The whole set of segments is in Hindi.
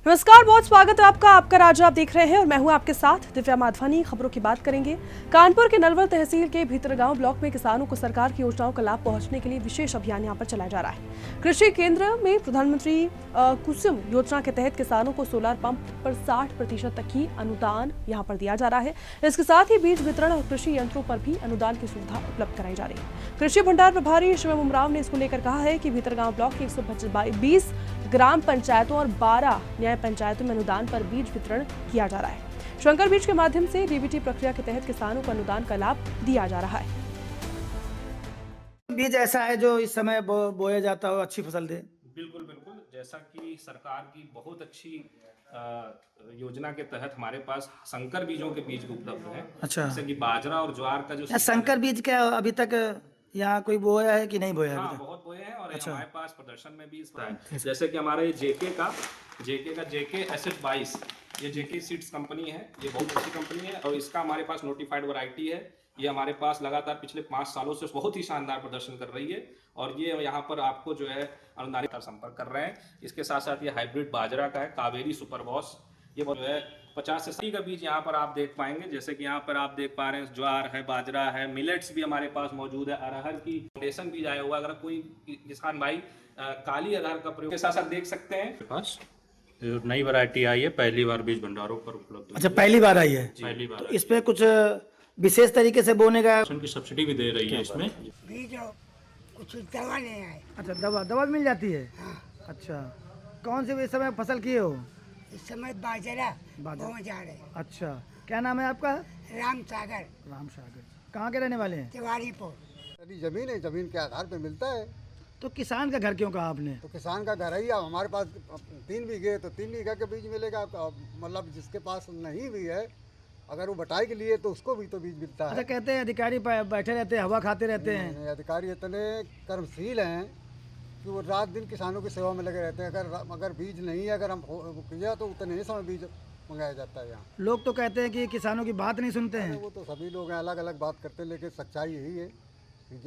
नमस्कार, बहुत स्वागत है आपका राज्य आप देख रहे हैं और मैं हूं आपके साथ दिव्या माधवानी। खबरों की बात करेंगे। कानपुर के नलवर तहसील के भीतरगांव ब्लॉक में किसानों को सरकार की योजनाओं का लाभ पहुंचने के लिए विशेष अभियान यहां पर चलाया जा रहा है। कृषि केंद्र में प्रधानमंत्री कुसुम योजना के तहत किसानों को सोलर पंप पर 60% तक की अनुदान यहां पर दिया जा रहा है। इसके साथ ही बीज वितरण और कृषि यंत्रों पर भी अनुदान की सुविधा उपलब्ध कराई जा रही है। कृषि भंडार प्रभारी शिवम उमराव ने इसको लेकर कहा है कि भीतरगांव ब्लॉक के 120 ग्राम पंचायतों और 12 न्याय पंचायतों में अनुदान पर बीज वितरण किया जा रहा है। शंकर बीज के माध्यम से डीबीटी प्रक्रिया के तहत किसानों को अनुदान का लाभ दिया जा रहा है। बीज ऐसा है जो इस समय बोया जाता हो, अच्छी फसल दे। बिल्कुल बिल्कुल, जैसा कि सरकार की बहुत अच्छी योजना के तहत हमारे पास संकर बीजों के बीज उपलब्ध हैं। अच्छा, जैसे कि बाजरा और ज्वार का जो संकर बीज क्या अभी तक यहाँ कोई बोया है कि नहीं बोया है? हाँ, बहुत बोए हैं और अच्छा। हमारे पास प्रदर्शन में भी इसका है। जैसे कि हमारे जेके एसेट 22, ये जेके सीड्स कंपनी है, ये बहुत अच्छी कंपनी है और इसका हमारे पास नोटिफाइड वैरायटी है। ये हमारे पास लगातार पिछले 5 सालों से बहुत ही शानदार प्रदर्शन कर रही है और ये यहाँ पर आपको जो है अनुदानित का संपर्क कर रहे हैं। इसके साथ साथ ये हाइब्रिड बाजरा का है, कावेरी सुपर बॉस, ये जो है 50 से 80 का बीज यहाँ पर आप देख पाएंगे। जैसे कि यहाँ पर आप देख पा रहे हैं ज्वार है, बाजरा है, मिलेट्स भी हमारे पास मौजूद है। अरहर की फाउंडेशन बीज आया हुआ, अगर कोई किसान भाई काली अरहर का प्रयोग के साथ साथ देख सकते हैं। पास नई वैरायटी आई है, पहली बार बीज भंडारों पर उपलब्ध। अच्छा, पहली बार आई है। पहली बार तो इस पे कुछ विशेष तरीके से बोने का की सब्सिडी भी दे रही है इसमें। बीज और कुछ दवा नहीं आए। अच्छा, दवा भी मिल जाती है। अच्छा, कौन से इस समय फसल किए हो? इस समय बाजरा बोए जा रहे हैं। अच्छा, क्या नाम है आपका? राम सागर, राम सागर। कहाँ के रहने वाले हैं? तिवारीपुर। अभी जमीन है, जमीन के आधार पे मिलता है। तो किसान का घर क्यों कहा आपने? तो किसान का घर ही है। हमारे पास 3 बीघे तो 3 बीघा के बीज मिलेगा। मतलब जिसके पास नहीं भी है, अगर वो बटाई के लिए तो उसको भी तो बीज मिलता है। अच्छा, कहते हैं अधिकारी बैठे रहते हैं, हवा खाते रहते हैं। नहीं, अधिकारी इतने कर्मशील हैं कि वो रात दिन किसानों की सेवा में लगे रहते हैं। अगर बीज नहीं है, अगर हम किया तो उतने ही समय बीज मंगाया जाता है यहाँ। लोग तो कहते हैं कि किसानों की बात नहीं सुनते हैं। वो तो सभी लोग अलग अलग बात करते हैं, लेकिन सच्चाई यही है कि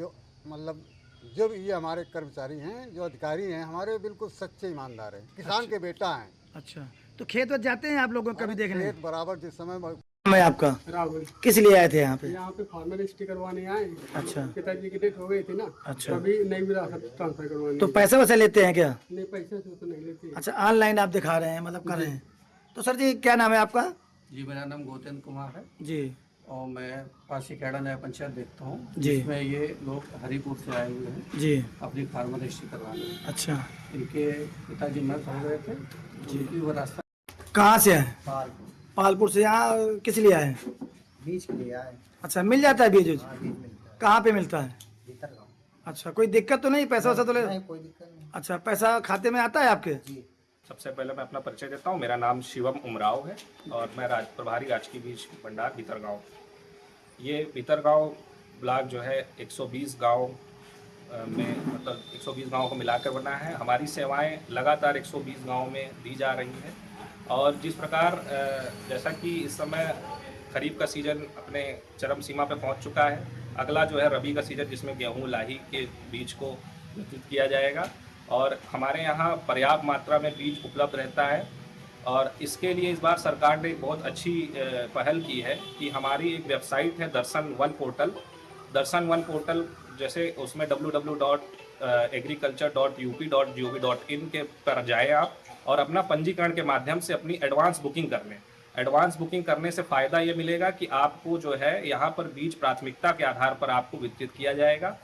जो ये हमारे कर्मचारी हैं, जो अधिकारी हैं, हमारे बिल्कुल सच्चे ईमानदार हैं, किसान के बेटा हैं। अच्छा, तो खेत जाते हैं आप लोग कभी देखने? खेत बराबर जिस समय मैं आपका राहुल, किस लिए आए थे यहाँ पे? यहाँ पे फार्मर रजिस्ट्री करवाने आए। अच्छा। पिताजी की डेथ हो गई थी ना। अच्छा। अभी नई विरासत ट्रांसफर करवाने। तो पैसा वैसा लेते हैं क्या? नहीं, पैसे से तो नहीं लेते। अच्छा, ऑनलाइन आप दिखा रहे हैं, मतलब कर रहे हैं। तो सर जी, क्या नाम है आपका? जी, मेरा नाम गौतम कुमार है जी। और मैं पासी कैड़ा नया पंचायत देखता हूँ, जी। जिसमें ये लोग हरिपुर से आए हुए हैं जी। अपनी फार्मर रजिस्ट्री करवाने। अच्छा, इनके पिताजी मर हो गए थे, उनकी वो रास्ता कहाँ से आए? पालपुर पालपुर से। यहाँ किस लिए आए? बीज के लिए आए। अच्छा, मिल जाता है बीज? बीज मिलता है कहाँ पे मिलता है? भीतरगांव। अच्छा, कोई दिक्कत तो नहीं? पैसा वैसा तो ले? नहीं, कोई दिक्कत नहीं। अच्छा, पैसा खाते में आता है आपके? जी। सबसे पहले मैं अपना परिचय देता हूँ। मेरा नाम शिवम उमराव है और मैं प्रभारी राजकीय बीज भंडार भीतरगांव। ये भीतरगांव ब्लॉक जो है 120 गांव में, मतलब 120 गांव को मिलाकर बना है। हमारी सेवाएं लगातार 120 गांव में दी जा रही हैं और जिस प्रकार जैसा कि इस समय खरीफ का सीज़न अपने चरम सीमा पर पहुंच चुका है, अगला जो है रबी का सीज़न, जिसमें गेहूं लाही के बीज को वितरित किया जाएगा और हमारे यहाँ पर्याप्त मात्रा में बीज उपलब्ध रहता है। और इसके लिए इस बार सरकार ने एक बहुत अच्छी पहल की है कि हमारी एक वेबसाइट है दर्शन वन पोर्टल, जैसे उसमें www.agriculture.up.gov.in के पर जाए आप और अपना पंजीकरण के माध्यम से अपनी एडवांस बुकिंग कर लें। एडवांस बुकिंग करने से फ़ायदा ये मिलेगा कि आपको जो है यहाँ पर बीज प्राथमिकता के आधार पर आपको वितरित किया जाएगा।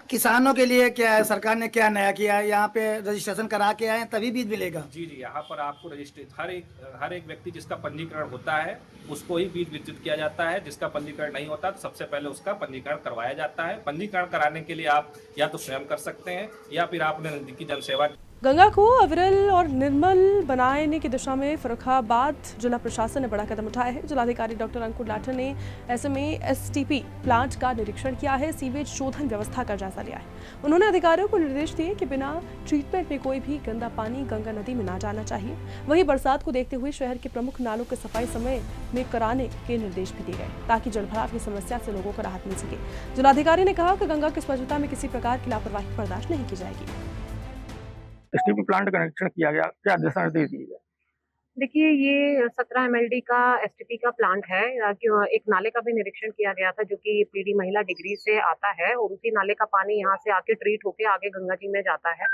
किसानों के लिए क्या है, सरकार ने क्या नया किया है? यहाँ पे रजिस्ट्रेशन करा के आए तभी बीज मिलेगा? जी, यहाँ पर आपको रजिस्ट्रेशन हर एक व्यक्ति जिसका पंजीकरण होता है उसको ही बीज वितरित किया जाता है। जिसका पंजीकरण नहीं होता तो सबसे पहले उसका पंजीकरण करवाया जाता है। पंजीकरण कराने के लिए आप या तो स्वयं कर सकते हैं या फिर आप अपने नज़दीकी जनसेवा। गंगा को अविरल और निर्मल बनाने की दिशा में फर्रुखाबाद जिला प्रशासन ने बड़ा कदम उठाया है। जिलाधिकारी डॉक्टर अंकुर लाठर ने SME-STP प्लांट का निरीक्षण किया है, सीवेज शोधन व्यवस्था का जायजा लिया है। उन्होंने अधिकारियों को निर्देश दिए कि बिना ट्रीटमेंट में कोई भी गंदा पानी गंगा नदी में ना जाना चाहिए। वहीं बरसात को देखते हुए शहर के प्रमुख नालों की सफाई समय में कराने के निर्देश भी दिए गए ताकि जलभराव की समस्या से लोगों को राहत मिल सके। जिलाधिकारी ने कहा कि गंगा की स्वच्छता में किसी प्रकार की लापरवाही बर्दाश्त नहीं की जाएगी। STP प्लांट का निरीक्षण किया गया, क्या दिशा निर्देश दिए गए? देखिए, ये 17 एमएलडी का एसटीपी का प्लांट है। एक नाले का भी निरीक्षण किया गया था जो कि पीडी महिला डिग्री से आता है और उसी नाले का पानी यहाँ से आके ट्रीट होके आगे गंगा जी में जाता है।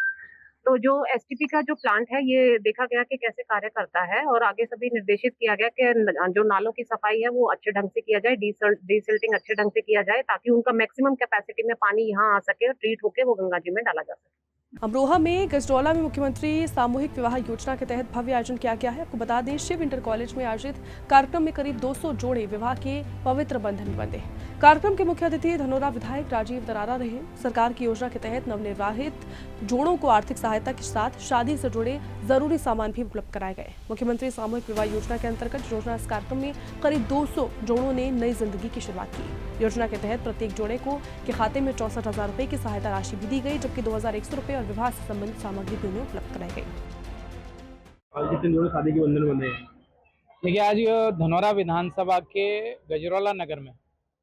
तो जो एसटीपी का जो प्लांट है ये देखा गया कि कैसे कार्य करता है और आगे सभी निर्देशित किया गया कि जो नालों की सफाई है वो अच्छे ढंग से किया जाए, डीसिल्टिंग अच्छे ढंग से किया जाए ताकि उनका मैक्सिमम कैपेसिटी में पानी यहाँ आ सके और ट्रीट होके वो गंगा जी में डाला जा सके। अमरोहा में गजडौला में मुख्यमंत्री सामूहिक विवाह योजना के तहत भव्य आयोजन किया गया है। आपको बता दें, शिव इंटर कॉलेज में आयोजित कार्यक्रम में करीब 200 जोड़े विवाह के पवित्र बंधन में बंधे। कार्यक्रम के मुख्य अतिथि धनोरा विधायक राजीव दरारा रहे। सरकार की योजना के तहत नवनिर्वाहित जोड़ों को आर्थिक सहायता के साथ शादी से जुड़े जरूरी सामान भी उपलब्ध कराए गए। मुख्यमंत्री सामूहिक विवाह योजना के अंतर्गत योजना इस कार्यक्रम में करीब 200 जोड़ों ने नई जिंदगी की शुरुआत की। योजना के तहत प्रत्येक जोड़े के खाते में 64,000 रुपए की सहायता राशि भी दी गई, जबकि 2,100 रुपए और विवाह से संबंधित सामग्री भी उन्हें उपलब्ध कराई गई। आज कितने जोड़े शादी के बंधन बंधे हैं? देखिए, आज धनौरा विधानसभा के गजरौला नगर में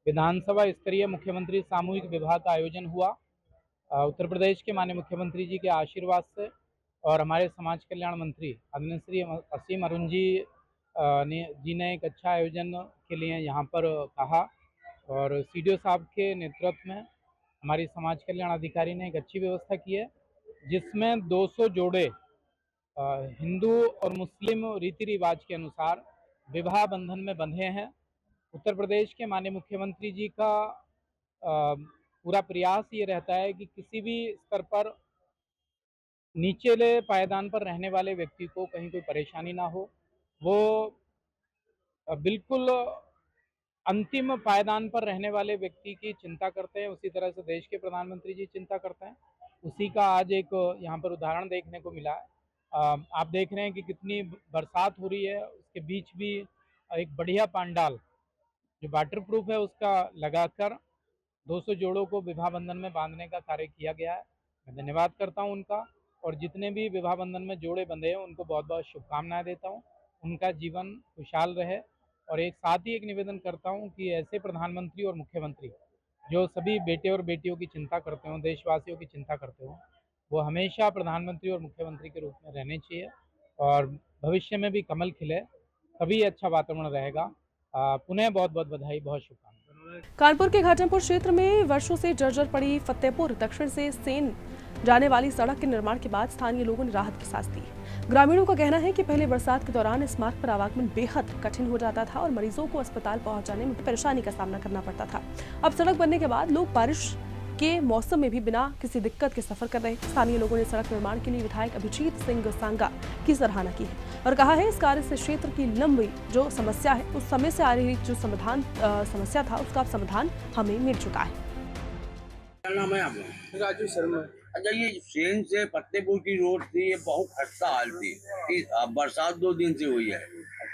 विधानसभा स्तरीय मुख्यमंत्री सामूहिक विवाह का आयोजन हुआ। उत्तर प्रदेश के माननीय मुख्यमंत्री जी के आशीर्वाद से और हमारे समाज कल्याण मंत्री आदरणीय श्री असीम अरुण जी ने एक अच्छा आयोजन के लिए यहाँ पर कहा और सीडीओ साहब के नेतृत्व में हमारी समाज कल्याण अधिकारी ने एक अच्छी व्यवस्था की है, जिसमें 200 जोड़े हिंदू और मुस्लिम रीति रिवाज के अनुसार विवाह बंधन में बंधे हैं। उत्तर प्रदेश के माननीय मुख्यमंत्री जी का पूरा प्रयास ये रहता है कि किसी भी स्तर पर नीचेले पायदान पर रहने वाले व्यक्ति को कहीं कोई परेशानी ना हो। वो बिल्कुल अंतिम पायदान पर रहने वाले व्यक्ति की चिंता करते हैं, उसी तरह से देश के प्रधानमंत्री जी चिंता करते हैं। उसी का आज एक यहाँ पर उदाहरण देखने को मिला है। आप देख रहे हैं कि कितनी बरसात हो रही है, उसके बीच भी एक बढ़िया पंडाल जो वाटर प्रूफ है उसका लगाकर 200 जोड़ों को विवाह बंधन में बांधने का कार्य किया गया है। मैं धन्यवाद करता हूं उनका और जितने भी विवाह बंधन में जोड़े बंधे हैं उनको बहुत बहुत शुभकामनाएं देता हूं। उनका जीवन खुशहाल रहे और एक साथ ही एक निवेदन करता हूं कि ऐसे प्रधानमंत्री और मुख्यमंत्री जो सभी बेटे और बेटियों की चिंता करते हों, देशवासियों की चिंता करते हों, वो हमेशा प्रधानमंत्री और मुख्यमंत्री के रूप में रहने चाहिए और भविष्य में भी कमल खिले, तभी अच्छा वातावरण रहेगा। पुनः बहुत बहुत बधाई, बहुत शुभकामनाएं। कानपुर के घाटमपुर क्षेत्र में वर्षों से जर्जर पड़ी फतेहपुर दक्षिण से सेन जाने वाली सड़क के निर्माण के बाद स्थानीय लोगों ने राहत की सांस ली। ग्रामीणों का कहना है कि पहले बरसात के दौरान इस मार्ग पर आवागमन बेहद कठिन हो जाता था और मरीजों को अस्पताल पहुंचाने में परेशानी का सामना करना पड़ता था। अब सड़क बनने के बाद लोग बारिश के मौसम में भी बिना किसी दिक्कत के सफर कर रहे हैं। स्थानीय लोगों ने सड़क निर्माण के लिए विधायक अभिजीत सिंह सांगा की सराहना की है और कहा है इस कार्य से क्षेत्र की लंबी जो समस्या है, उस समय से आ रही जो समस्या था उसका समाधान हमें मिल चुका है। क्या नाम है आपका? राजू शर्मा। अच्छा, ये सेन से फतेहपुर की रोड थी, ये बहुत खस्ता हाल थी। बरसात 2 दिन से हुई है,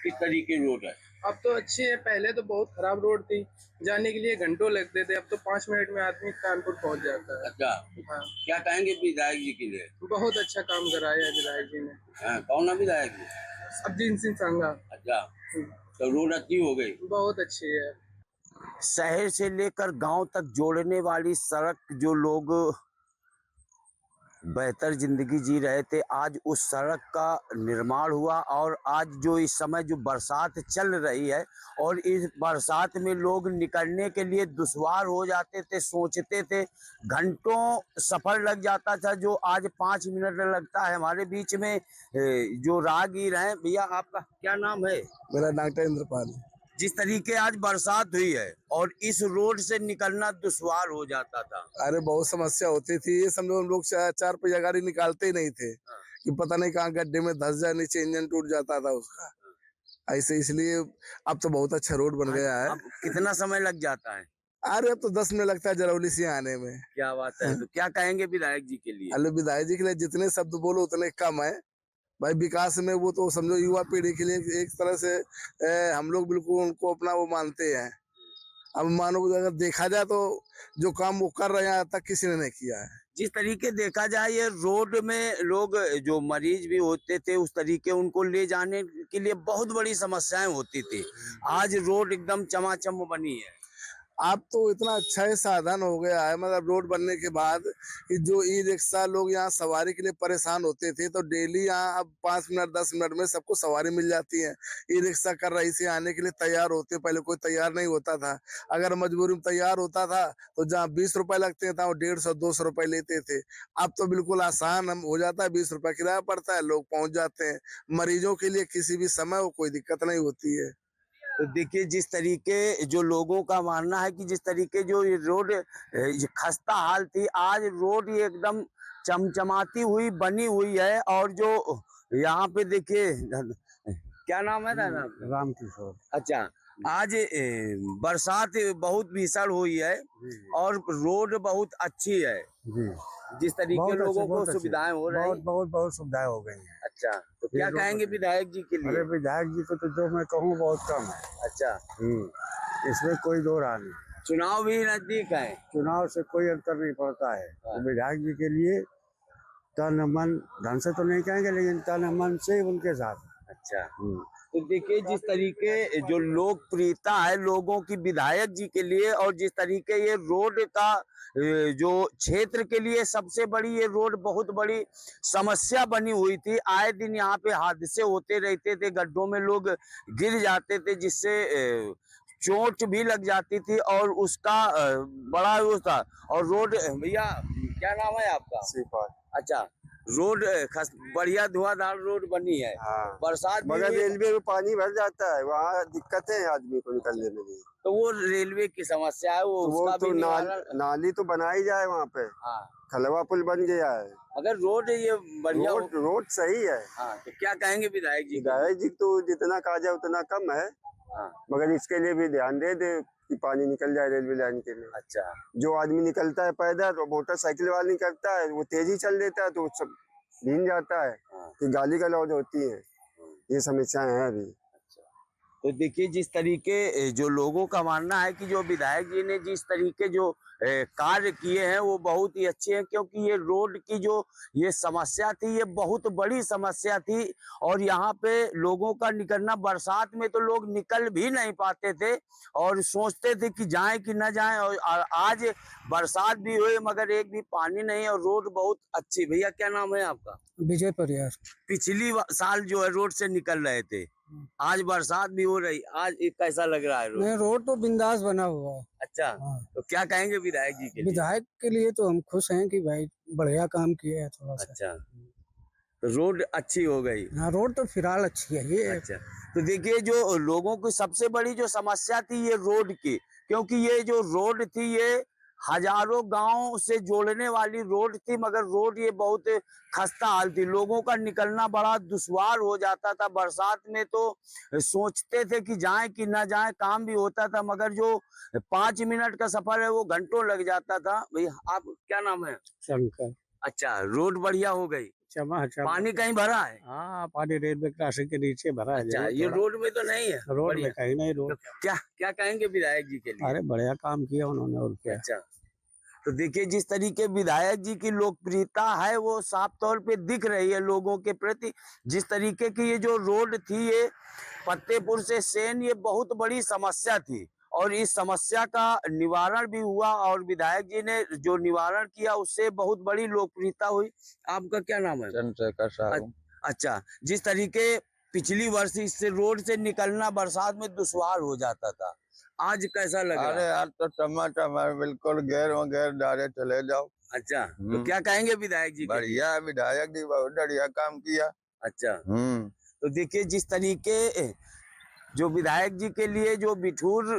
किस तरीके की रोड है? अब तो अच्छी है, पहले तो बहुत खराब रोड थी, जाने के लिए घंटों लगते थे, अब तो 5 मिनट में आदमी कानपुर पहुंच जाता है। अच्छा, हाँ। क्या कहेंगे विधायक जी के लिए? बहुत अच्छा काम कराया है विधायक जी ने। हाँ, कौन है विधायक जी? अभिजीत सिंह सांगा। अच्छा, तो रोड अच्छी हो गई? बहुत अच्छी है। शहर से लेकर गांव तक जोड़ने वाली सड़क जो लोग बेहतर जिंदगी जी रहे थे, आज उस सड़क का निर्माण हुआ और आज जो इस समय जो बरसात चल रही है और इस बरसात में लोग निकलने के लिए दुश्वार हो जाते थे, सोचते थे, घंटों सफर लग जाता था जो आज 5 मिनट लगता है। हमारे बीच में जो राहगीर हैं, भैया आपका क्या नाम है? मेरा डॉक्टर इंद्रपाल। जिस तरीके आज बरसात हुई है और इस रोड से निकलना दुश्वार हो जाता था। अरे बहुत समस्या होती थी, ये समझो हम लोग 4 पहिया गाड़ी निकालते ही नहीं थे कि पता नहीं कहाँ गड्ढे में धंस जाए, नीचे इंजन टूट जाता था उसका ऐसे। इसलिए अब तो बहुत अच्छा रोड बन गया है। अब कितना समय लग जाता है? अरे अब तो 10 मिनट लगता है जरौली से आने में। क्या बात है। तो क्या कहेंगे विधायक जी के लिए? अरे विधायक जी के लिए जितने शब्द बोलो उतने कम है भाई। विकास में वो तो समझो युवा पीढ़ी के लिए एक तरह से हम लोग बिल्कुल उनको अपना वो मानते हैं। अब मानो अगर देखा जाए तो जो काम वो कर रहे हैं आज तक किसी ने नहीं किया है। जिस तरीके देखा जाए ये रोड में लोग जो मरीज भी होते थे उस तरीके उनको ले जाने के लिए बहुत बड़ी समस्याएं होती थी। आज रोड एकदम चमाचम बनी है। अब तो इतना अच्छा ही साधन हो गया है, मतलब रोड बनने के बाद कि जो ई रिक्शा लोग यहाँ सवारी के लिए परेशान होते थे, तो डेली यहाँ अब 5 मिनट 10 मिनट में सबको सवारी मिल जाती है। ई रिक्शा कर रही से आने के लिए तैयार होते, पहले कोई तैयार नहीं होता था। अगर मजबूरी में तैयार होता था तो जहाँ 20 रुपए लगते थे वो 150-200 रुपए लेते थे। अब तो बिल्कुल आसान हो जाता है, 20 रुपए किराया पड़ता है, लोग पहुंच जाते हैं। मरीजों के लिए किसी भी समय वो कोई दिक्कत नहीं होती है। तो देखिए जिस तरीके जो लोगों का मानना है कि जिस तरीके जो ये रोड खस्ता हाल थी, आज रोड ये एकदम चमचमाती हुई बनी हुई है। और जो यहाँ पे देखिए, क्या नाम है दादा? राम किशोर। अच्छा, आज बरसात बहुत भीषण हुई है और रोड बहुत अच्छी है। जिस तरीके लोगों को सुविधाएं हो रही हैं, बहुत सुविधाएं हो गई हैं। अच्छा, तो क्या कहेंगे विधायक जी के लिए? अरे विधायक जी को तो जो मैं कहूँ बहुत कम है। अच्छा, इसमें कोई दो राय नहीं। चुनाव भी नजदीक है, चुनाव से कोई अंतर नहीं पड़ता है। तो विधायक जी के लिए तन मन, धन से तो नहीं कहेंगे, लेकिन तन मन से उनके साथ। अच्छा, तो देखिए जिस तरीके जो लोकप्रियता है लोगों की विधायक जी के लिए, और जिस तरीके ये रोड का जो क्षेत्र के लिए सबसे बड़ी ये रोड बहुत बड़ी समस्या बनी हुई थी। आए दिन यहाँ पे हादसे होते रहते थे, गड्ढों में लोग गिर जाते थे, जिससे चोट भी लग जाती थी और उसका बड़ा वो था। और रोड, भैया क्या नाम है आपका? श्रीपाल। अच्छा, रोड बढ़िया धुआंधार रोड बनी है। हाँ। बरसात मगर रेलवे में पानी भर जाता है, वहाँ दिक्कतें हैं आदमी को निकलने में। तो वो रेलवे की समस्या है, वो उसका तो भी निवारण। नाली तो बनाई जाए वहाँ पे। हाँ, खलवा पुल बन गया है। अगर रोड ये बढ़िया रोड सही है। हाँ, तो क्या कहेंगे विधायक जी? विधायक जी तो जितना कहा जाए उतना कम है। हाँ, मगर इसके लिए भी ध्यान दे कि पानी निकल जाए रेलवे लाइन के लिए। अच्छा, जो आदमी निकलता है पैदल, तो मोटरसाइकिल वाला निकलता है, वो तेजी चल देता है तो सब भीग जाता है। कि गाली गलौज होती है, ये समस्याएं हैं अभी। तो देखिए जिस तरीके जो लोगों का मानना है कि जो विधायक जी ने जिस तरीके जो कार्य किए हैं वो बहुत ही अच्छे हैं, क्योंकि ये रोड की जो ये समस्या थी ये बहुत बड़ी समस्या थी। और यहाँ पे लोगों का निकलना, बरसात में तो लोग निकल भी नहीं पाते थे और सोचते थे कि जाएं कि न जाएं। और आज बरसात भी हुई मगर एक भी पानी नहीं और रोड बहुत अच्छी। भैया क्या नाम है आपका? विजय परियार। पिछली साल जो है रोड से निकल रहे थे, आज बरसात भी हो रही, आज कैसा लग रहा है रोड? नहीं, रोड तो बिंदास बना हुआ है। अच्छा, तो क्या कहेंगे विधायक जी के लिए? विधायक के लिए तो हम खुश हैं कि भाई बढ़िया काम किया है थोड़ा सा। अच्छा, तो रोड अच्छी हो गई। हाँ, रोड तो फिलहाल अच्छी है ये। अच्छा, तो देखिए जो लोगों की सबसे बड़ी जो समस्या थी ये रोड की, क्योंकि ये जो रोड थी ये हजारों गांव से जोड़ने वाली रोड थी, मगर रोड ये बहुत खस्ता हाल थी। लोगों का निकलना बड़ा दुश्वार हो जाता था। बरसात में तो सोचते थे कि जाएं कि ना जाएं, काम भी होता था मगर जो 5 मिनट का सफर है वो घंटों लग जाता था। भैया आप क्या नाम है? शंकर। अच्छा, रोड बढ़िया हो गई। पानी कहीं भरा है? हाँ, पानी रेलवे क्रॉसिंग के नीचे भरा है। अच्छा, ये रोड में तो नहीं है? रोड में कहीं नहीं। रोड क्या क्या कहेंगे विधायक जी के लिए? अरे बढ़िया काम किया उन्होंने, और क्या। अच्छा, तो देखिए जिस तरीके विधायक जी की लोकप्रियता है वो साफ तौर पे दिख रही है लोगों के प्रति। जिस तरीके की ये जो रोड थी ये फतेहपुर से सेन, ये बहुत बड़ी समस्या थी और इस समस्या का निवारण भी हुआ और विधायक जी ने जो निवारण किया उससे बहुत बड़ी लोकप्रियता हुई। आपका क्या नाम है? चंद्रशेखर साहू। अच्छा, जिस तरीके पिछली वर्ष इससे रोड से निकलना बरसात में दुश्वार हो जाता था, आज कैसा लगा? अरे यार तो टमाटर बिल्कुल गैर डाले चले जाओ। अच्छा, तो क्या कहेंगे विधायक जी? बढ़िया, विधायक जी बहुत बढ़िया काम किया। अच्छा, तो देखिए जिस तरीके जो विधायक जी के लिए जो बिठूर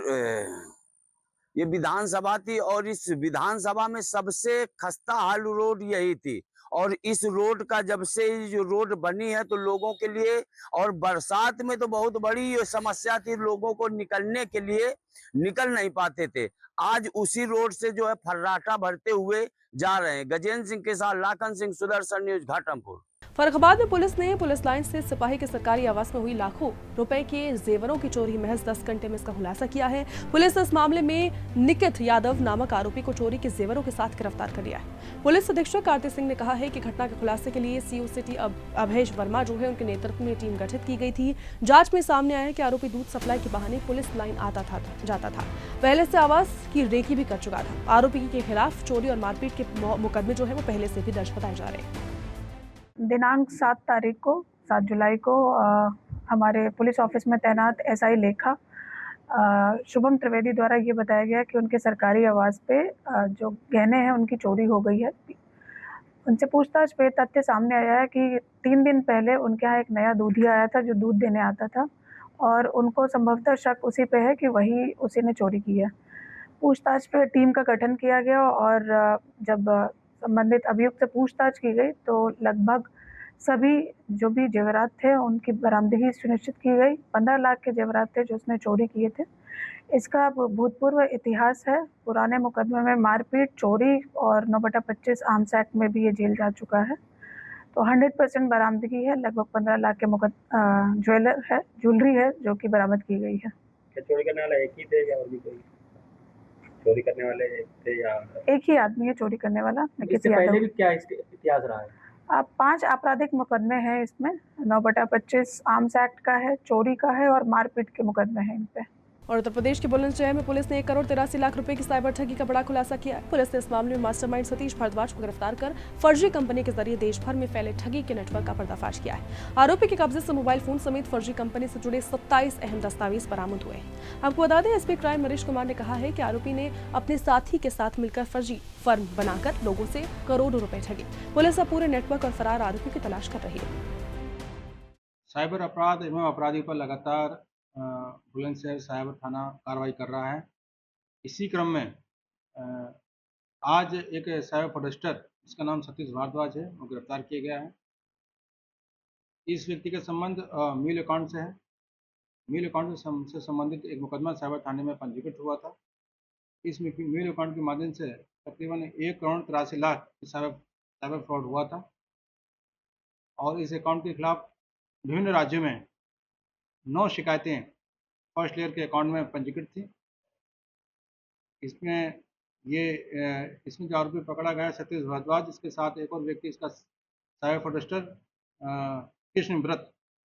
ये विधानसभा थी और इस विधानसभा में सबसे खस्ता हाल रोड यही थी। और इस रोड का जब से जो रोड बनी है तो लोगों के लिए, और बरसात में तो बहुत बड़ी समस्या थी, लोगों को निकलने के लिए निकल नहीं पाते थे। आज उसी रोड से जो है फर्राटा भरते हुए जा रहे हैं। गजेंद्र सिंह के साथ लाखन सिंह, सुदर्शन न्यूज, घाटमपुर। फर्रुखाबाद में पुलिस ने पुलिस लाइन से सिपाही के सरकारी आवास में हुई लाखों रुपए के जेवरों की चोरी महज 10 घंटे में इसका खुलासा किया है। पुलिस ने इस मामले में निकित यादव नामक आरोपी को चोरी के जेवरों के साथ गिरफ्तार कर लिया है। पुलिस अधीक्षक कार्तिक सिंह ने कहा है कि घटना के खुलासे के लिए सीओ सिटी अभेश वर्मा जो है उनके नेतृत्व में टीम गठित की गई थी। जांच में सामने आया है कि आरोपी दूध सप्लाई के बहाने पुलिस लाइन जाता था। पहले से आवास की रेकी भी कर चुका था। आरोपी के खिलाफ चोरी और मारपीट के मुकदमे जो है वो पहले से भी दर्ज बताए जा रहे हैं। दिनांक 7 जुलाई को हमारे पुलिस ऑफिस में तैनात एसआई लेखा शुभम त्रिवेदी द्वारा ये बताया गया कि उनके सरकारी आवास पे जो गहने हैं उनकी चोरी हो गई है। उनसे पूछताछ पे तथ्य सामने आया है कि 3 दिन पहले उनके यहाँ एक नया दूधी आया था जो दूध देने आता था और उनको संभवतः शक उसी पे है कि वही उसी ने चोरी की है। पूछताछ पे टीम का गठन किया गया और जब संबंधित अभियुक्त से पूछताछ की गई तो लगभग सभी जो भी जेवरात थे उनकी बरामदगी सुनिश्चित की गई। 15 लाख के जेवरात थे जो उसने चोरी किए थे। इसका भूतपूर्व इतिहास है। पुराने मुकदमे में मारपीट, चोरी और 9/25 आर्म्स एक्ट में भी ये जेल जा चुका है। तो 100% बरामदगी है। लगभग 15 लाख के ज्वेलरी है जो कि बरामद की गई है। चोरी करने वाला एक ही थे या और भी कोई चोरी करने वाले थे या एक ही आदमी है चोरी करने वाला? इससे पहले भी क्या इसके इतिहास रहा है? 5 आपराधिक मुकदमे हैं इसमें। 9/25 आर्म्स एक्ट का है, चोरी का है और मारपीट के मुकदमे हैं इन पे। और उत्तर प्रदेश के बुलंदशहर में पुलिस ने 1 करोड़ 83 लाख रुपए की साइबर ठगी का बड़ा खुलासा किया है। पुलिस ने इस मामले में मास्टरमाइंड सतीश भारद्वाज को गिरफ्तार कर फर्जी कंपनी के जरिए देश भर में फैले ठगी के नेटवर्क का पर्दाफाश किया है। आरोपी के कब्जे से मोबाइल फोन समेत फर्जी कंपनी से जुड़े 27 अहम दस्तावेज बरामद हुए हैं। आपको बता दें, एसपी क्राइम नरेश कुमार ने कहा है कि आरोपी ने अपने साथी के साथ मिलकर फर्जी फर्म बनाकर लोगों से करोड़ों रुपए ठगे। पुलिस अब पूरे नेटवर्क और फरार आरोपी की तलाश कर रही है। साइबर अपराध एवं अपराधी पर लगातार बुलंदशहर साइबर थाना कार्रवाई कर रहा है। इसी क्रम में आज एक साइबर फ्रॉडस्टर जिसका नाम सतीश भारद्वाज है वो गिरफ्तार किया गया है। इस व्यक्ति का संबंध मील अकाउंट से है। मील अकाउंट से संबंधित एक मुकदमा साइबर थाने में पंजीकृत हुआ था। इस मील अकाउंट के माध्यम से तकरीबन 1 करोड़ 83 लाख साइबर फ्रॉड हुआ था और इस अकाउंट के खिलाफ विभिन्न राज्यों में 9 शिकायतें फर्स्ट लेयर के अकाउंट में पंजीकृत थी। इसमें जो आरोपी पकड़ा गया सतीश भारद्वाज, इसके साथ एक और व्यक्ति इसका साइबर फ्रॉडस्टर कृष्ण व्रत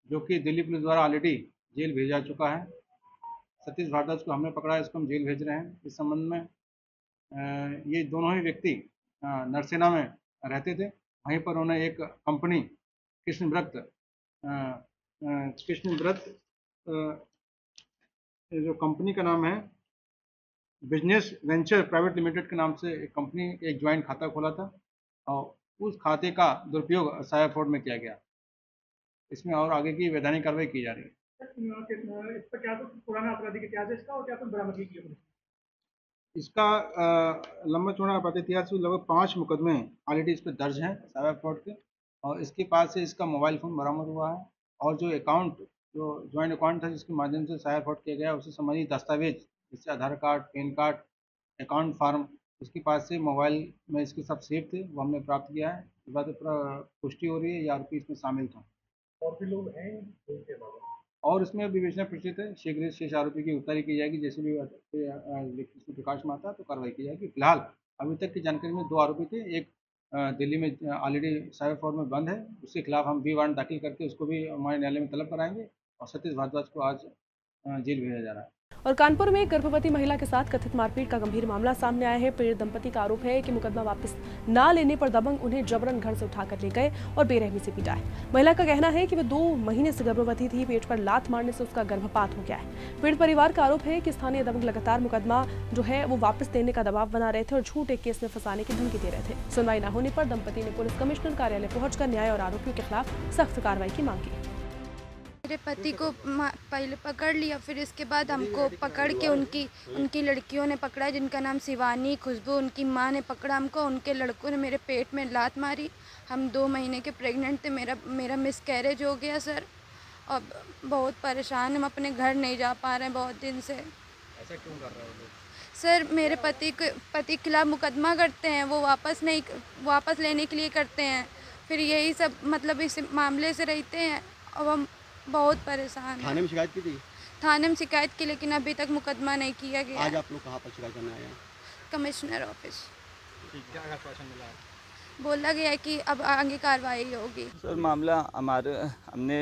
जो कि दिल्ली पुलिस द्वारा ऑलरेडी जेल भेजा चुका है। सतीश भारद्वाज को हमने पकड़ा है, इसको हम जेल भेज रहे हैं। इस संबंध में ये दोनों ही व्यक्ति नरसेना में रहते थे। वहीं पर उन्हें एक कंपनी कृष्ण व्रत जो कंपनी का नाम है बिजनेस वेंचर प्राइवेट लिमिटेड के नाम से एक कंपनी एक ज्वाइंट खाता खोला था और उस खाते का दुरुपयोग साइबर फ्रॉड में किया गया। इसमें और आगे की वैधानिक कार्रवाई की जा रही है। इस पर क्या तो पुराना आपराधिक इतिहास है इसका और क्या तो बरामदगी की है? इसका लंबा चौड़ा आपराधिक इतिहास में लगभग 5 मुकदमे ऑलरेडी इस पर दर्ज हैं साइबर फ्रॉड के और इसके पास से इसका मोबाइल फ़ोन बरामद हुआ है और जो अकाउंट जो ज्वाइंट अकाउंट था जिसके माध्यम से साइबर फ्रॉड किया गया उससे संबंधित दस्तावेज जैसे Aadhaar card, PAN card, account form इसके पास से मोबाइल में इसके सब सेव थे, वो हमने प्राप्त किया है। इस बात पर पुष्टि हो रही है ये आरोपी इसमें शामिल था। और भी लोग हैं इनके अलावा और इसमें विवेचना प्रचित है। शीघ्र शेष आरोपी की गिरफ्तारी की जाएगी। जैसे भी व्यक्ति प्रकाश में आता है तो कार्रवाई की जाएगी। फिलहाल अभी तक की जानकारी में 2 आरोपी थे। एक दिल्ली में ऑलरेडी साइबर फ्रॉड में बंद है, उसके खिलाफ हम बी वारंट दाखिल करके उसको भी हमारे न्यायालय में तलब कराएंगे और सतीश भारद्वाज को आज जेल भेजा जा रहा है। और कानपुर में एक गर्भवती महिला के साथ कथित मारपीट का गंभीर मामला सामने आया है। पीड़ित दंपति का आरोप है कि मुकदमा वापस ना लेने पर दबंग उन्हें जबरन घर से उठाकर ले गए और बेरहमी से पीटा है। महिला का कहना है कि वह 2 महीने से गर्भवती थी। पेट पर लात मारने से उसका गर्भपात हो गया है। पीड़ित परिवार का आरोप है कि स्थानीय दबंग लगातार मुकदमा जो है वो वापस लेने का दबाव बना रहे थे और झूठे केस में फंसाने की धमकी दे रहे थे। सुनवाई न होने पर दंपति ने पुलिस कमिश्नर कार्यालय पहुंचकर न्याय और आरोपियों के खिलाफ सख्त कार्रवाई की मांग की। मेरे पति को पहले पकड़ लिया, फिर इसके बाद हमको पकड़ के उनकी लड़कियों ने पकड़ा जिनका नाम शिवानी, खुशबू, उनकी माँ ने पकड़ा हमको। उनके लड़कों ने मेरे पेट में लात मारी। हम 2 महीने के प्रेग्नेंट थे। मेरा मिसकैरेज हो गया सर। और बहुत परेशान, हम अपने घर नहीं जा पा रहे हैं बहुत दिन से। ऐसा क्यों कर रहे हो? सर मेरे पति के खिलाफ मुकदमा करते हैं, वो वापस लेने के लिए करते हैं। फिर यही सब मतलब इस मामले से रहते हैं। अब हम बहुत परेशान हैं। थाने में शिकायत की थी? थाने में शिकायत की, लेकिन अभी तक मुकदमा नहीं किया गया। आज आप लोग कहाँ पर शिकायत करने आए हैं? Commissioner office. क्या आश्वासन मिला है? बोला गया है कि अब आगे कार्रवाई होगी। सर मामला हमने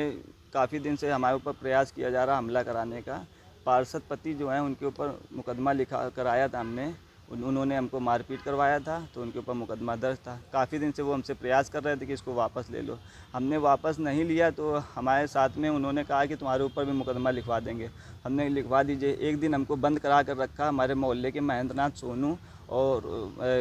काफ़ी दिन से हमारे ऊपर प्रयास किया जा रहा हमला कराने का। पार्षद पति जो हैं उनके ऊपर मुकदमा कराया था हमने। उन्होंने हमको मारपीट करवाया था तो उनके ऊपर मुकदमा दर्ज था। काफ़ी दिन से वो हमसे प्रयास कर रहे थे कि इसको वापस ले लो। हमने वापस नहीं लिया तो हमारे साथ में उन्होंने कहा कि तुम्हारे ऊपर भी मुकदमा लिखवा देंगे। हमने लिखवा दीजिए। एक दिन हमको बंद करा कर रखा। हमारे मोहल्ले के महेंद्रनाथ, सोनू और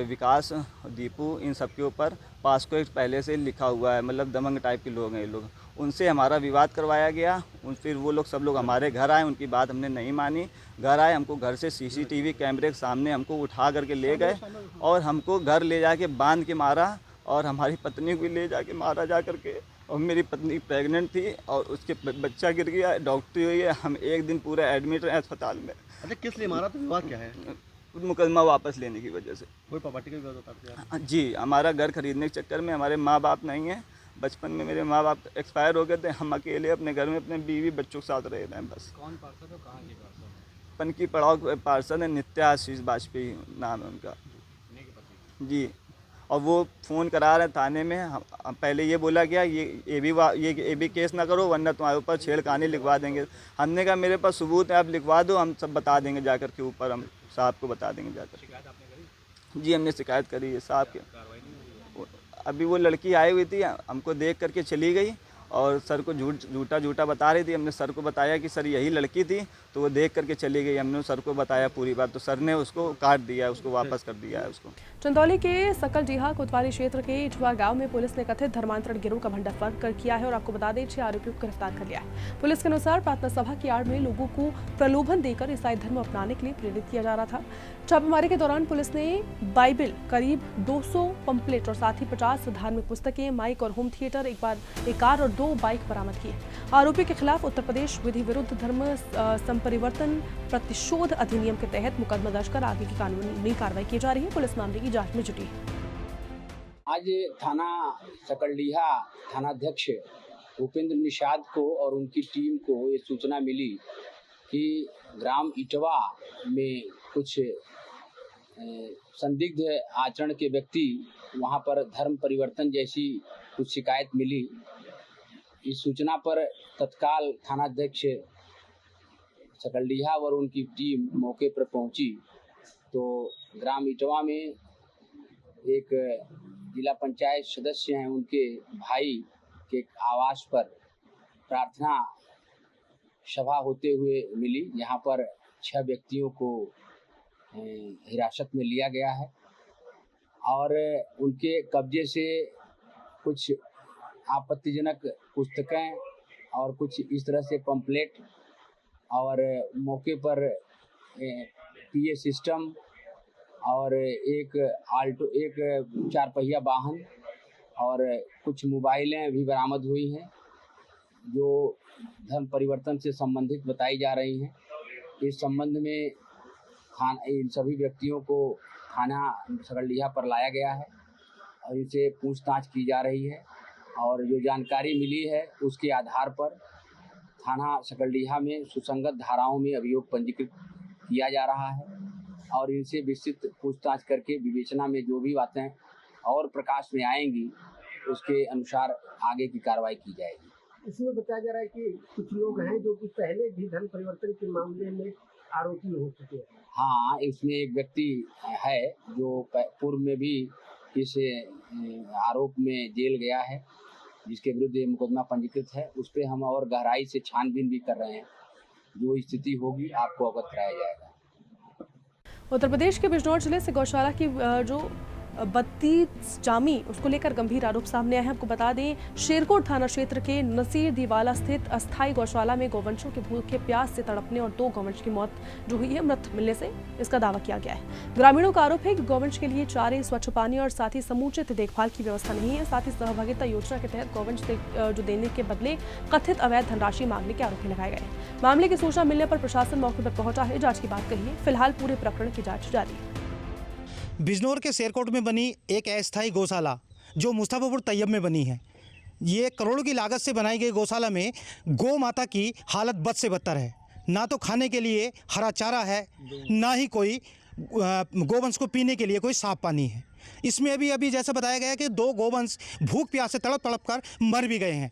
विकास, दीपू, इन सब के ऊपर पास्को एक्ट पहले से लिखा हुआ है। मतलब दबंग टाइप के लोग हैं ये लोग। उनसे हमारा विवाद करवाया गया। फिर वो लोग सब लोग हमारे घर आए। उनकी बात हमने नहीं मानी। घर आए, हमको घर से CCTV कैमरे के सामने हमको उठा करके ले गए और हमको घर ले जाके बांध के मारा और हमारी पत्नी को ले जाके मारा जा करके। और मेरी पत्नी प्रेग्नेंट थी और उसके बच्चा गिर गया, डॉक्टरी हुई है। हम एक दिन पूरा एडमिट रहे अस्पताल में। अच्छा, किस लिए मारा? तो विवाद क्या है? मुकदमा वापस लेने की वजह से। कोई प्रॉपर्टी का विवाद होता है? जी, हमारा घर खरीदने के चक्कर में हमारे माँ बाप नहीं हैं। बचपन में मेरे माँ बाप एक्सपायर हो गए थे। हम अकेले अपने घर में अपने बीवी बच्चों के साथ रह रहे हैं बस। कौन पार्षद है, कहाँ के पार्षद है? पनकी पड़ाव पार्षद है, नित्या आशीष वाजपेयी नाम है उनका जी। और वो फ़ोन करा रहे थाने में। पहले ये बोला गया ये भी केस ना करो वरना तुम्हारे ऊपर छेड़खानी लिखवा देंगे। हमने कहा मेरे पास सबूत है, आप लिखवा दो, हम सब बता देंगे जाकर के ऊपर, हम साहब को बता देंगे जाकर। शिकायत आपने करी? जी, हमने शिकायत करी है साहब के। अभी वो लड़की आई हुई थी, हमको देख करके चली गई और सर को झूठा बता रही थी। हमने सर को बताया कि सर यही लड़की थी, तो वो देख करके चली गई। हमने सर को बताया पूरी बात, तो सर ने उसको काट दिया, उसको वापस कर दिया है उसको। चंदौली के सकलडीहा कोतवाली क्षेत्र के इटवा गांव में पुलिस ने कथित धर्मांतरण गिरोह का भंडाफोड़ किया है और आपको बता दें 6 आरोपियों को गिरफ्तार कर लिया है। पुलिस के अनुसार प्रार्थना सभा की आड़ में लोगों को प्रलोभन देकर ईसाई धर्म अपनाने के लिए प्रेरित किया जा रहा था। छापेमारी के दौरान पुलिस ने बाइबल, करीब 200 पंपलेट और साथ ही 50 धार्मिक पुस्तकें, माइक और होम थिएटर, एक कार और 2 बाइक बरामद किए। आरोपी के खिलाफ उत्तर प्रदेश विधि विरुद्ध धर्म संपरिवर्तन प्रतिशोध अधिनियम के तहत मुकदमा दर्ज कर आगे की कानूनी कार्रवाई की जा रही है। पुलिस मामले की जांच में जुटी है। आज थाना सकलडीहा थानाध्यक्ष भूपेंद्र निषाद को और उनकी टीम को ये सूचना मिली कि ग्राम इटवा में कुछ संदिग्ध आचरण के व्यक्ति वहां पर धर्म परिवर्तन जैसी कुछ शिकायत मिली। इस सूचना पर तत्काल थानाध्यक्ष सकलडीहा और उनकी टीम मौके पर पहुंची तो ग्राम इटवा में एक जिला पंचायत सदस्य हैं, उनके भाई के आवास पर प्रार्थना सभा होते हुए मिली। यहाँ पर 6 व्यक्तियों को हिरासत में लिया गया है और उनके कब्जे से कुछ आपत्तिजनक पुस्तकें और कुछ इस तरह से पंपलेट और मौके पर PA सिस्टम और एक 4 पहिया वाहन और कुछ मोबाइलें भी बरामद हुई हैं जो धर्म परिवर्तन से संबंधित बताई जा रही हैं। इस संबंध में इन सभी व्यक्तियों को थाना सकलडीहा पर लाया गया है और इनसे पूछताछ की जा रही है और जो जानकारी मिली है उसके आधार पर थाना सकलडीहा में सुसंगत धाराओं में अभियोग पंजीकृत किया जा रहा है और इनसे विस्तृत पूछताछ करके विवेचना में जो भी बातें और प्रकाश में आएंगी उसके अनुसार आगे की कार्रवाई की जाएगी। इसमें बताया जा रहा है कि कुछ लोग हैं जो कि पहले भी धर्म परिवर्तन के मामले में आरोपी हो चुके हैं। हाँ, इसमें एक व्यक्ति है जो पूर्व में भी इस आरोप में जेल गया है, जिसके विरुद्ध ये मुकदमा पंजीकृत है। उस पर हम और गहराई से छानबीन भी कर रहे हैं। जो स्थिति होगी आपको अवगत कराया जाएगा। उत्तर प्रदेश के बिजनौर जिले से गौशाला की जो 32 जामी उसको लेकर गंभीर आरोप सामने आए हैं। आपको बता दें शेरकोट थाना क्षेत्र के नसीर दीवाला स्थित अस्थायी गौशाला में गौवंशों के भूखे प्यास से तड़पने और 2 गौवंश की मौत जो हुई है मृत मिलने से इसका दावा किया गया है। ग्रामीणों का आरोप है कि गौवंश के लिए चारे, स्वच्छ पानी और साथ ही समुचित देखभाल की व्यवस्था नहीं है। साथ ही सहभागिता योजना के तहत गौवंश जो देने के बदले कथित अवैध धनराशि मांगने के आरोप लगाए गए। मामले की सूचना मिलने पर प्रशासन मौके पर पहुंचा है, जांच की बात कही है। फिलहाल पूरे प्रकरण की जांच जारी है। बिजनौर के शेरकोट में बनी एक अस्थायी गौशाला जो मुस्तफापुर तैयब में बनी है। ये करोड़ों की लागत से बनाई गई गौशाला में गौ माता की हालत बद से बदतर है। ना तो खाने के लिए हरा चारा है, ना ही कोई गोवंश को पीने के लिए कोई साफ पानी है। इसमें अभी जैसा बताया गया कि 2 गोवंश भूख प्यास से तड़प कर मर भी गए हैं,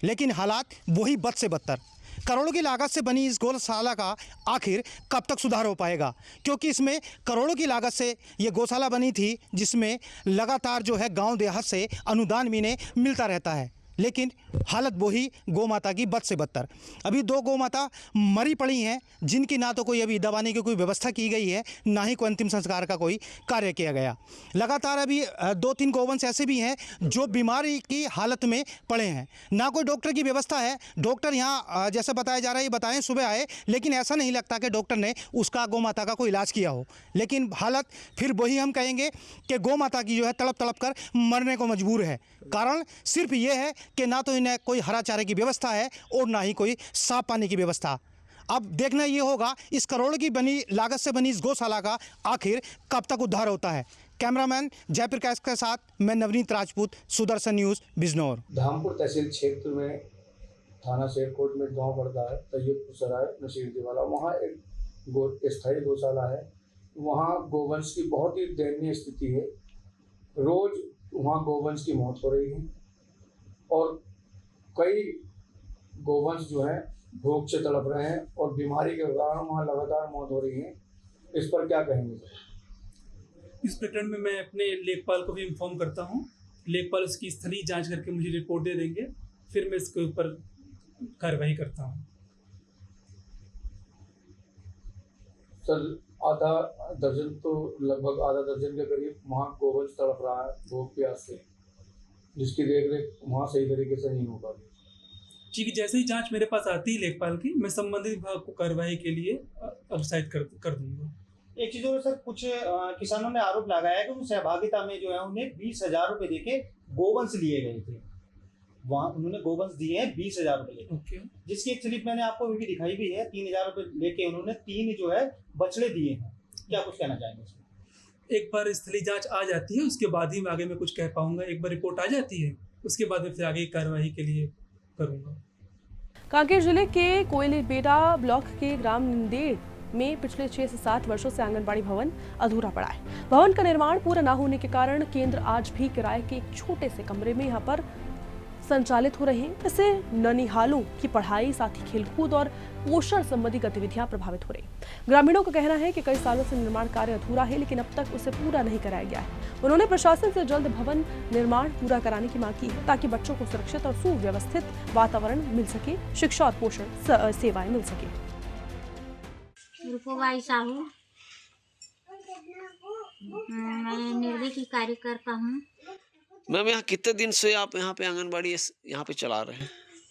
लेकिन हालात वही बद से बदतर। करोड़ों की लागत से बनी इस गौशाला का आखिर कब तक सुधार हो पाएगा, क्योंकि इसमें करोड़ों की लागत से ये गौशाला बनी थी, जिसमें लगातार जो है गांव देहात से अनुदान भी इन्हें मिलता रहता है, लेकिन हालत वही गौ माता की बद से बदतर। अभी 2 गौ माता मरी पड़ी हैं, जिनकी ना तो कोई अभी दबाने की कोई व्यवस्था की गई है, ना ही कोई अंतिम संस्कार का कोई कार्य किया गया। लगातार अभी 2-3 गौवंश ऐसे भी हैं जो बीमारी की हालत में पड़े हैं। ना कोई डॉक्टर की व्यवस्था है। डॉक्टर यहाँ जैसे बताया जा रहा है, ये बताएं सुबह आए, लेकिन ऐसा नहीं लगता कि डॉक्टर ने उसका गौ माता का कोई इलाज किया हो। लेकिन हालत फिर वही हम कहेंगे कि गौ माता की जो है तड़प कर मरने को मजबूर है। कारण सिर्फ ये है कि ना तो इन्हें कोई हरा चारे की व्यवस्था है और ना ही कोई साफ पानी की व्यवस्था। अब देखना ये होगा इस करोड़ की लागत से बनी इस गौशाला का आखिर कब तक उद्धार होता है। कैमरामैन जयप्रकाश के साथ मैं नवनीत राजपूत, सुदर्शन न्यूज़, बिजनौर। धामपुर तहसील क्षेत्र में थाना शेरकोट में गांव पड़ता है तैयबपुर सराय नसीरुद्दीन वाला, वहाँ एक स्थायी गौशाला है। वहाँ गोवंश की बहुत ही दयनीय स्थिति है। रोज वहाँ गोवंश की मौत हो रही है और कई गोवंश जो है भूख से तड़प रहे हैं और बीमारी के कारण वहाँ लगातार मौत हो रही है। इस पर क्या कहेंगे? इस प्रकरण में मैं अपने लेखपाल को भी इन्फॉर्म करता हूँ। लेखपाल उसकी स्थलीय जांच करके मुझे रिपोर्ट दे देंगे, फिर मैं इसके ऊपर कार्रवाई करता हूँ। सर, आधा दर्जन तो लगभग आधा दर्जन के करीब वहाँ गोवंश तड़प रहा है भूख प्यास से, जिसकी देखरेख वहाँ सही तरीके से नहीं हो पा रही। ठीक है, जैसे ही जांच मेरे पास आती है लेखपाल की, मैं संबंधित विभाग को कार्रवाई के लिए अग्रसाइत कर दूंगा। एक चीज और सर, कुछ किसानों ने आरोप लगाया है कि उन सहभागिता में जो है उन्हें 20,000 रुपए देके गोवंश लिए गए थे। वहाँ उन्होंने गोवंश दिए हैं 20,000 रुपए, जिसकी एक स्लिप मैंने आपको भी दिखाई भी है। 3,000 रुपए लेके उन्होंने 3 जो है बछड़े दिए हैं। क्या कुछ कहना चाहेंगे? एक बार स्थलीय जांच आ जाती है, उसके बाद ही मैं आगे मैं कुछ कह पाऊंगा। एक बार रिपोर्ट आ जाती है, उसके बाद में फिर आगे कार्रवाई के लिए करूंगा। कांकेर जिले के कोयलीबेड़ा ब्लॉक के ग्राम निंदेड़ में पिछले 6 से 7 वर्षों से आंगनबाड़ी भवन अधूरा पड़ा है। भवन का निर्माण पूरा न होने के कारण केंद्र आज भी किराए के एक छोटे से कमरे में यहां पर संचालित हो रहे हैं। इससे ननिहालों की पढ़ाई, साथ ही खेलकूद और पोषण संबंधी गतिविधियां प्रभावित हो रही। ग्रामीणों का कहना है कि कई सालों से निर्माण कार्य अधूरा है, लेकिन अब तक उसे पूरा नहीं कराया गया है। उन्होंने प्रशासन से जल्द भवन निर्माण पूरा कराने की मांग की है, ताकि बच्चों को सुरक्षित और सुव्यवस्थित वातावरण मिल सके, शिक्षा और पोषण सेवाएं मिल सके। रूपाबाई साहू, मैं निर्दय की कार्यकर्ता हूँ। मैम, यहाँ कितने दिन से आप यहाँ पे आंगनबाड़ी यहाँ पे चला रहे हैं?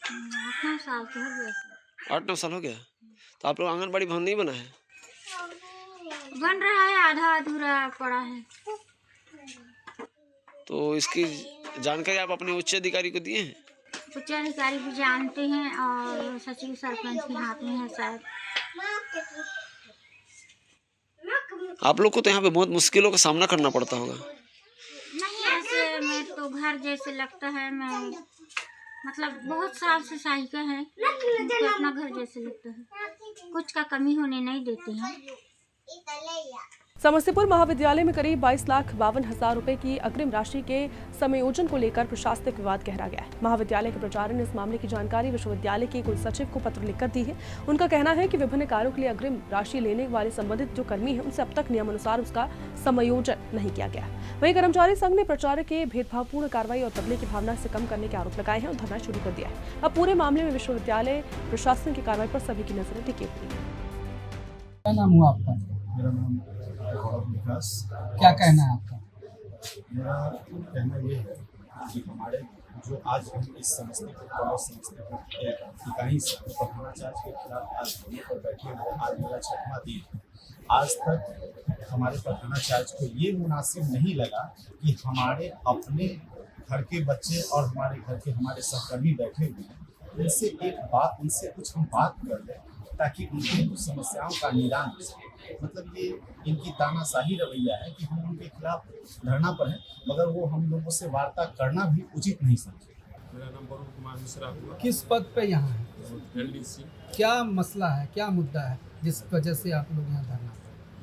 8-9 साल तो हो गया। 8-9 साल हो गया। तो आप लोग आंगनबाड़ी भवन नहीं बना है? बन रहा है, आधा अधूरा पड़ा है। तो इसकी जानकारी आप अपने उच्च अधिकारी को दिए हैं? उच्च अधिकारी भी जानते हैं और सचिव सरपंच के हाथ में है शायद। आप लोग को तो यहाँ पे बहुत मुश्किलों का सामना करना पड़ता होगा। नहीं, ऐसे में तो घर जैसे लगता है। मैं मतलब बहुत साल से सहायिका है, तो अपना घर जैसे लगता है। कुछ का कमी होने नहीं देते हैं। समस्तीपुर महाविद्यालय में करीब 22,52,000 रुपए की अग्रिम राशि के समायोजन को लेकर प्रशासनिक विवाद गहरा गया है। महाविद्यालय के प्राचार्य ने इस मामले की जानकारी विश्वविद्यालय के कुल सचिव को पत्र लिखकर दी है। उनका कहना है कि विभिन्न कार्यों के लिए अग्रिम राशि लेने वाले संबंधित जो कर्मी हैं, उनसे अब तक नियमानुसार उसका समायोजन नहीं किया गया। वहीं कर्मचारी संघ ने प्राचार्य के भेदभावपूर्ण कार्रवाई और बदले की भावना से कम करने के आरोप लगाए हैं और धरना शुरू कर दिया है। अब पूरे मामले में विश्वविद्यालय प्रशासन की कार्रवाई पर सभी की नजरें टिकी हुई है। क्या नाम हुआ आपका? मेरा नाम विकास। क्या कहना है आपका? मेरा कहना ये है कि हमारे जो आज हम इस समस्तीपुर इकाई से प्रधानाचार्य के खिलाफ आज होने पर बैठे हुए, आज मेरा 6वां दिन। आज तक हमारे प्रधानाचार्य को ये मुनासिब नहीं लगा कि हमारे अपने घर के बच्चे और हमारे घर के हमारे सहकर्मी बैठे हुए हैं, उनसे कुछ हम बात कर लें ताकि उनकी समस्याओं का निदान हो सके। मतलब ये इनकी तानाशाही रवैया है कि हम उनके खिलाफ धरना पर हैं, मगर वो हम लोगों से वार्ता करना भी उचित नहीं समझे। मेरा नाम वरुण कुमार मिश्रा हुआ। किस पद पे यहाँ है? LDC। क्या मसला है, क्या मुद्दा है जिस वजह से आप लोग यहाँ धरना?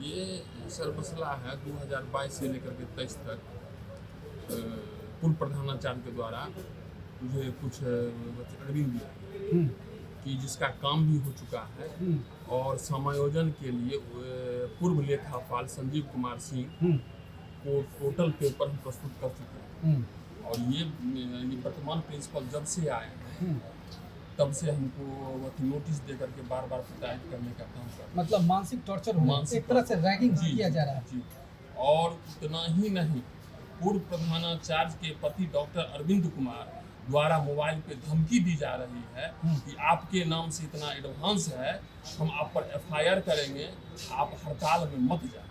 ये सर मसला है 2022 से लेकर के 23 तक पूर्व प्रधानाचार्य के द्वारा मुझे कुछ रिव्यू दिया कि जिसका काम भी हो चुका है और समायोजन के लिए पूर्व लेखापाल संजीव कुमार सिंह को टोटल पेपर हम प्रस्तुत कर चुके हैं। और ये वर्तमान प्रिंसिपल जब से आए हैं तब से हमको नोटिस दे करके बार बार प्रताड़ित करने का काम कर रहे हैं। मतलब मानसिक टॉर्चर हो, एक तरह से रैगिंग किया जा रहा है। जी। और उतना ही नहीं, पूर्व प्रधानाचार्य के पति डॉक्टर अरविंद कुमार द्वारा मोबाइल पे धमकी दी जा रही है कि आपके नाम से इतना एडवांस है, हम आप पर FIR करेंगे, आप हड़ताल में मत जाए।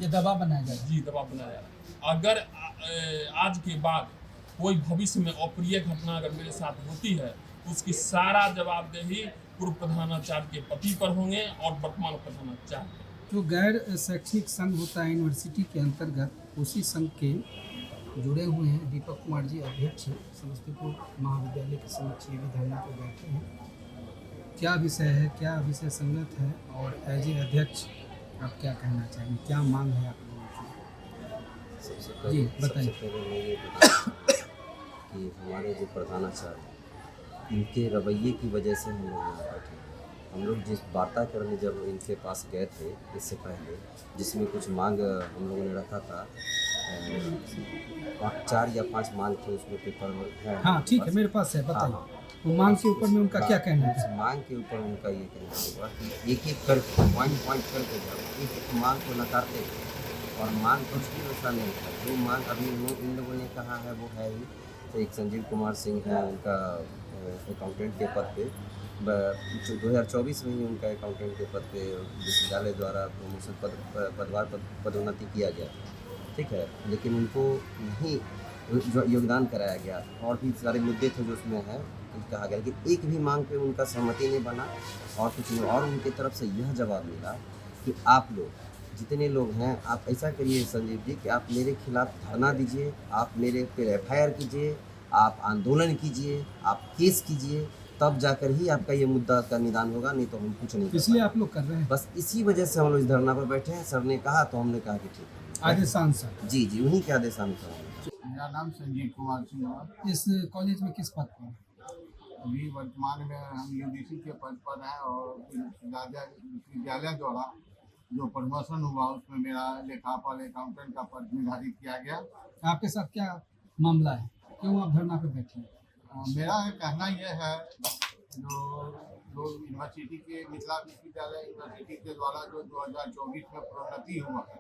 ये दबाव बनाया जा रहा है। जी, दबाव बनाया जा रहा है। अगर आज के बाद कोई भविष्य में अप्रिय घटना अगर मेरे साथ होती है तो उसकी सारा जवाबदेही पूर्व प्रधानाचार्य के पति पर होंगे और वर्तमान प्रधानाचार्य। जो गैर शैक्षणिक संघ होता है यूनिवर्सिटी के अंतर्गत, उसी संघ के जुड़े हुए हैं दीपक कुमार जी, अध्यक्ष समस्तीपुर महाविद्यालय के समक्ष ये भी धरना पर बैठे हैं। क्या विषय है, क्या विषय संगत है और एज ए अध्यक्ष आप क्या कहना चाहेंगे, क्या मांग है आप लोगों की? जी बताइए। सबसे पहले मैं ये बताऊँ कि हमारे जो प्रधानाचार्य इनके रवैये की वजह से हम लोग यहाँ बैठे हैं। हम लोग जिस वार्ता करने जब इनके पास गए थे इससे पहले, जिसमें कुछ मांग हम लोगों ने रखा था, 4 या 5 मांग थे, उसमें पेपर है। हाँ ठीक है, मेरे पास है, बताइए। तो मांग के ऊपर में उनका क्या कहना है? मांग के ऊपर उनका ये कहना होगा कि एक एक करके पॉइंट करके जब एक मांग को नकारते थे और मांग कुछ भी वैसा नहीं था। जो मांग अभी इन लोगों ने कहा है वो है ही। तो एक संजीव कुमार सिंह है, उनका अकाउंटेंट के पद पे 2024 में ही उनका अकाउंटेंट के पद पे विश्वविद्यालय द्वारा प्रमोशन पदोन्नति किया गया, ठीक है, लेकिन उनको नहीं योगदान कराया गया। और भी सारे मुद्दे थे जो उसमें है, कहा गया, लेकिन एक भी मांग पे उनका सहमति नहीं बना और कुछ नहीं। और उनकी तरफ से यह जवाब मिला कि आप लोग जितने लोग हैं, आप ऐसा करिए संजीव जी कि आप मेरे खिलाफ धरना दीजिए, आप मेरे पे FIR कीजिए, आप आंदोलन कीजिए, आप केस कीजिए, तब जाकर ही आपका ये मुद्दा का निदान होगा, नहीं तो हम कुछ नहीं। इसलिए आप लोग कर रहे हैं? बस इसी वजह से हम लोग इस धरना पर बैठे हैं। सर ने कहा तो हमने कहा कि ठीक है, आदेशानुसार। जी जी, उन्हीं के आदेशानुसार। मेरा नाम संजीव कुमार सिंह है। इस कॉलेज में किस पद पर? अभी वर्तमान में हम UGC के पद पर हैं और विश्वविद्यालय द्वारा जो प्रमोशन हुआ उसमें मेरा लेखापाल अकाउंटेंट का पद निर्धारित किया गया। आपके साथ क्या मामला है, क्यों आप धरना पे बैठे हैं? मेरा कहना यह है, जो यूनिवर्सिटी के मिथिला विश्वविद्यालय यूनिवर्सिटी के द्वारा जो 2024 में प्रोन्नति हुआ है,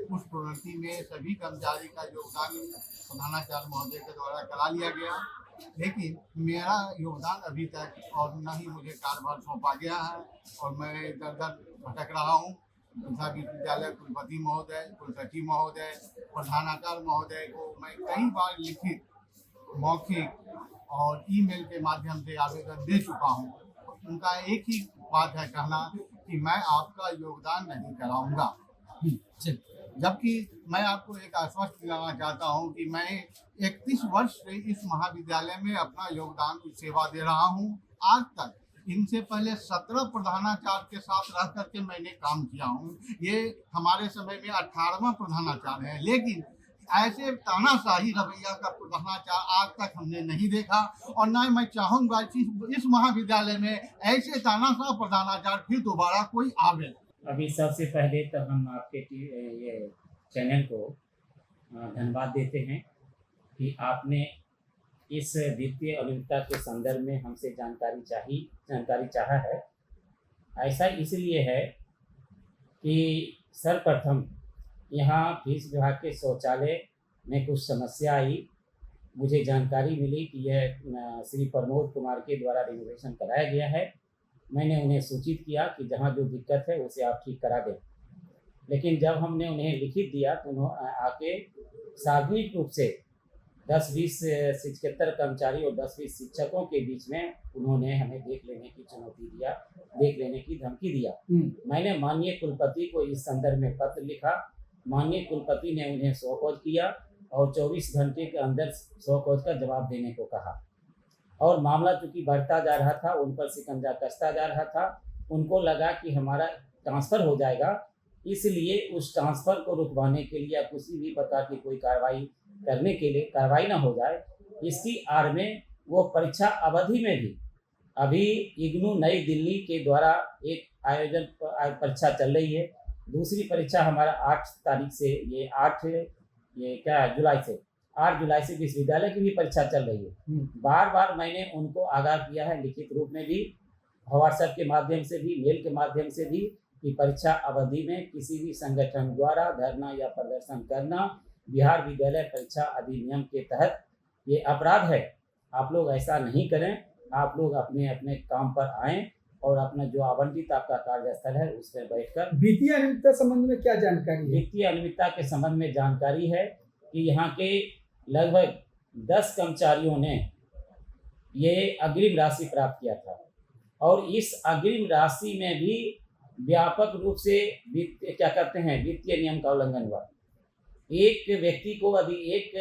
उस प्रोन्नति में सभी कर्मचारी का योगदान प्रधानाचार्य महोदय के द्वारा करा लिया गया, लेकिन मेरा योगदान अभी तक और न ही मुझे कार्यभार सौंपा गया है और मैं इधर उधर भटक रहा हूँ। मिथिला विश्वविद्यालय कुलपति महोदय, कुलसचिव महोदय, प्रधानाचार्य महोदय को मैं कई बार लिखित, मौखिक और ईमेल के माध्यम से आवेदन दे चुका हूँ। उनका एक ही बात है कहना कि मैं आपका योगदान नहीं कराऊंगा, जबकि मैं आपको एक आश्वस्त दिलाना चाहता हूं कि मैं 31 वर्ष से इस महाविद्यालय में अपना योगदान सेवा दे रहा हूं। आज तक इनसे पहले 17 प्रधानाचार्य के साथ रह करके मैंने काम किया हूं। ये हमारे समय में 18वां प्रधानाचार्य है, लेकिन ऐसे तानाशाही रवैया का प्रधानाचार्य आज तक हमने नहीं देखा और न मैं चाहूँगा कि इस महाविद्यालय में ऐसे तानाशाह प्रधानाचार्य फिर दोबारा कोई आवे। अभी सबसे पहले तो हम आपके ये चैनल को धन्यवाद देते हैं कि आपने इस वित्तीय अनियमितता के संदर्भ में हमसे जानकारी चाहा है। ऐसा इसलिए है कि सर्वप्रथम यहाँ फीस विभाग के शौचालय में कुछ समस्या आई। मुझे जानकारी मिली कि यह श्री प्रमोद कुमार के द्वारा रिनोवेशन कराया गया है। मैंने उन्हें सूचित किया कि जहाँ जो दिक्कत है उसे आप ठीक करा दें, लेकिन जब हमने उन्हें लिखित दिया तो उन्होंने आके सार्वजनिक रूप से 10-20 शिक्षकेतर कर्मचारी और 10-20 शिक्षकों के बीच में उन्होंने हमें देख लेने की चुनौती दिया, देख लेने की धमकी दिया। मैंने माननीय कुलपति को इस संदर्भ में पत्र लिखा। माननीय कुलपति ने उन्हें शोकॉज किया और 24 घंटे के अंदर शोकॉज का जवाब देने को कहा। और मामला चूंकि बढ़ता जा रहा था, उन पर शिकंजा कसता जा रहा था, उनको लगा कि हमारा ट्रांसफ़र हो जाएगा, इसलिए उस ट्रांसफ़र को रुकवाने के लिए या किसी भी प्रकार की कोई कार्रवाई करने के लिए कार्रवाई ना हो जाए, इसकी आड़ में वो परीक्षा अवधि में भी अभी इग्नू नई दिल्ली के द्वारा एक आयोजन परीक्षा चल रही है। दूसरी परीक्षा हमारा 8 तारीख से आठ जुलाई से विश्वविद्यालय की भी परीक्षा चल रही है। बार बार मैंने उनको आगाह किया है, लिखित रूप में भी, व्हाट्सएप के माध्यम से भी, मेल के माध्यम से भी, कि परीक्षा अवधि में किसी भी संगठन द्वारा धरना या प्रदर्शन करना बिहार विद्यालय परीक्षा अधिनियम के तहत ये अपराध है। आप लोग ऐसा नहीं करें, आप लोग अपने अपने काम पर आएं और अपना जो आवंटित आपका कार्यस्थल है उस पर बैठकर। वित्तीय अनियमितता संबंध में क्या जानकारी है? वित्तीय अनियमितता के संबंध में जानकारी है कि यहाँ के लगभग 10 कर्मचारियों ने ये अग्रिम राशि प्राप्त किया था और इस अग्रिम राशि में भी व्यापक रूप से वित्तीय नियम का उल्लंघन हुआ। एक व्यक्ति को यदि एक